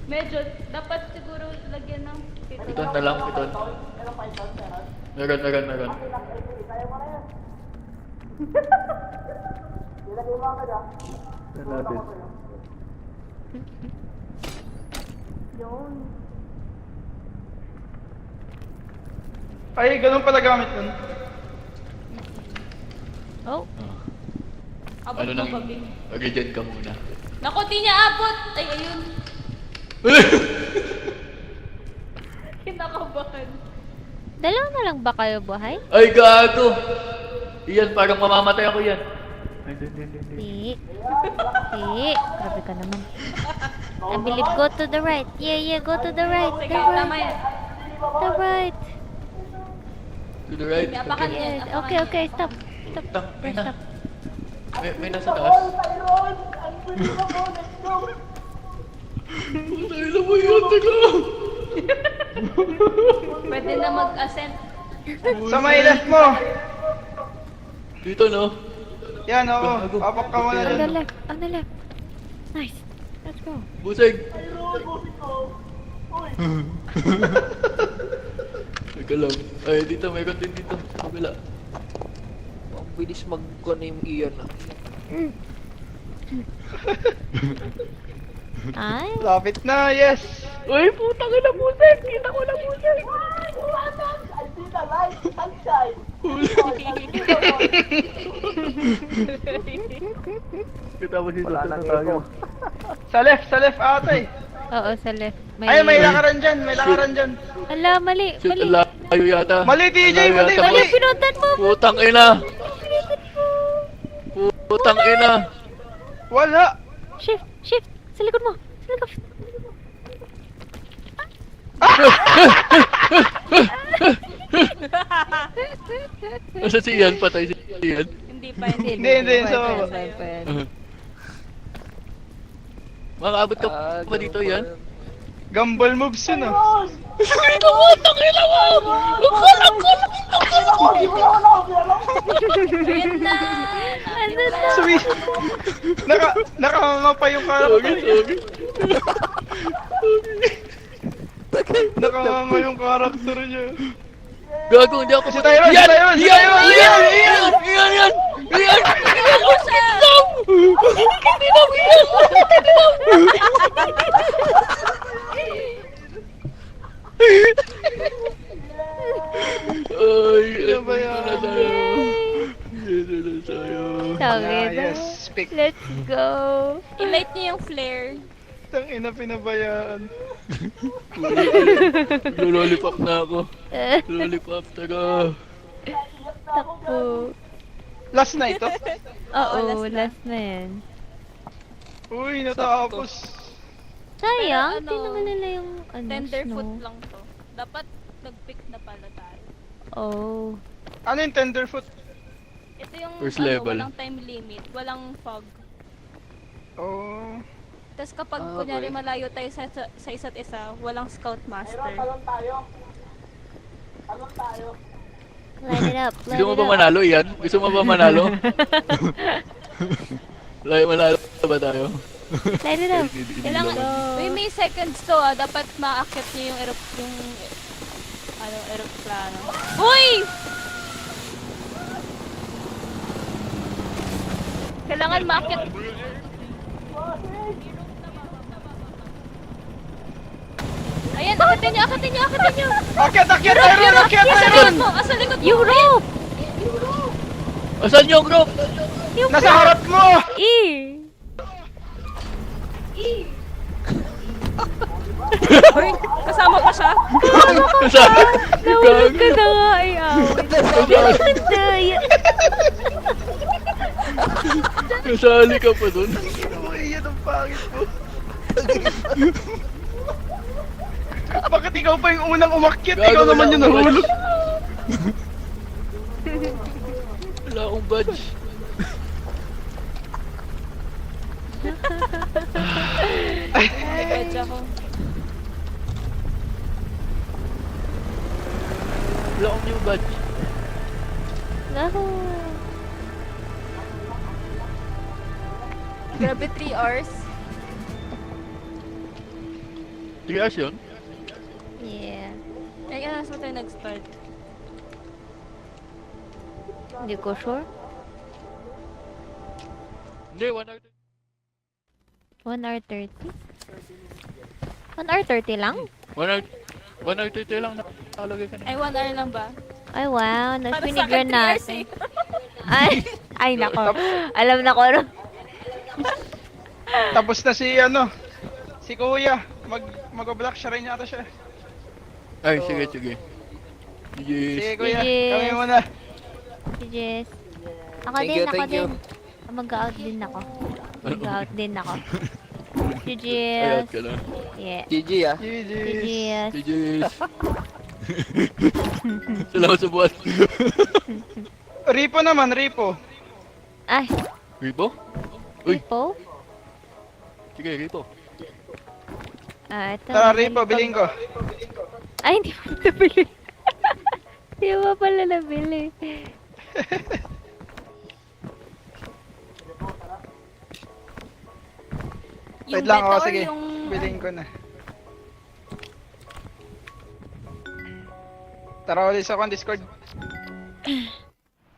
Medyo, dapat siguro lagyan ng Piton na lang, piton. Meron. Saan natin? Yun. Ay, ganun pala gamit nun. Oh, Abot Ano mo nang, ba, Bi? mag-regen ka muna. Naku, di niya abot! Ay, ayun. Kinakabahan. dalawa na lang ba kayo buhay? Ay, gago! Iyan, parang mamamatay ako yan. Ay, hindi. Grabe ka naman. I believe go to the right. Yeah, go to the right. Sige, The tama right. yan. The right. To the right. May apakan Okay. yan. Yes. apakan yan. Okay, stop. Tang, may na. Stop. May nasa taas. Tayo na mo yun, taga! Pwede na mag-ascent. Sa may left mo. Dito, no? Yan, oo. Gago. Papak ka muna On the dun. left. On the left. Nice. Let's go. Buseg! Teka lang. Ay, dito, mayroon din dito. Sa kabila. Ang bilis mag-ano yung iyan ah. Ay, Lapit na, yes! Uy, putang ina puset! Kita ko na puset! Kita mo dito sa tayo. Sa left ata eh. oo, sa left. Ay, may lakaran dyan, may lakaran dyan. Ala, mali, Shit, mali. ang layo yata. Mali, TJ, Ang layo mali, yata, mali. boss. Pinuntan mo. Putang ina! Putang ina! Wala! Shift, shift. Sa likod mo. Sa likod. Nasa si Ian, patay si Ian. Hindi pa, Hindi, sa baba. Makakaabot ka pa dito, Ian? Gumball moves yun ah. Ito mo! Tangina mo! Ang Ayun na! Ano na? Sweet! Nakanganga pa yung karakter. Nakanganga yung karakter niya. Gago, hindi ako Si Tyron! Si Tyron! Si Tyron! Ian! Ian! Ian! Ian! Ian! Kitinam! Ian! Ay, Ano ba yan? ano na tayo? Ano na tayo? Sabi na. Yes, pick. Let's go. I-light niyo yung flare. Tang ina pinabayaan. Lollipop na ako. Lollipop, taga. Takbo. Last na ito. Oo, last na. last na yan. Uy, natapos. Sayang, Pero hindi naman nila yung ano, Tenderfoot snow. lang to. Dapat nag-pick na pala tayo. Oh. Ano yung tenderfoot? Ito yung First level. walang time limit, walang fog. Oh. Tapos kapag Ah, kunyari okay. malayo tayo sa isa't isa, walang scout master. Light it up, light Gusto mo it ba up. manalo, Ian? Gusto mo ba manalo? Manalo ba tayo? Light it up. Kailangan, uy, may seconds to ah. Dapat maakyat niyo yung aeroplano. Uy! Kailangan maakyat. Ayan, akitin niyo, akitin niyo, akitin niyo. Akyat, akyat, Tyron! Akyat, Asa Tyron! likod mo, asa likod mo. Yung rope! Asan yung group? Nasa harap mo! Uy, kasama pa siya. Nahulog ka na nga ay awit. Kasali ka pa dun. Uy, yan ang pangit mo. Bakit ikaw pa yung unang umakyat? Gago, Ikaw naman wala yung akong nahulog. Wala akong badge. Medyo ako. Wala akong new badge. Naku. Grabe 3 hours. 3 hours yun? Yeah. Ay, ano sa tayo nag-start? Hindi ko sure. Hindi, 1 hour. 1 hour 30? 1 hour 30 lang? 1 hour. 1 hour 30 lang nakalagay ka na. Ay, 1 hour lang ba? Ay wow, Para sa akin, nag-finigran 3 hours natin. eh. Ay nako. Alam na ko ano. Tapos na si si Kuya. Mag-block siya rin yata siya. Ay, sige, sige. Yes. Sige Kuya, Yes. kami muna. Si Jess. Ako Thank din, you, ako thank you. din. Mag-out din ako. Mag-out din ako. Si Ayat Jess. ka na. Yeah. GG ah. Si GG. Jess. GG's. Salamat sa buwan. Ripo naman, Ripo. Ay, Ripo? Uy, Ripo? sige, Ripo. Ah, ito. Tara Ripo, bilhin ko. Ay, hindi mo nabili. Hindi mo pala nabili. Wait lang beta ako, or sige. yung... Bilhin ko na. Tara ulit sa Discord.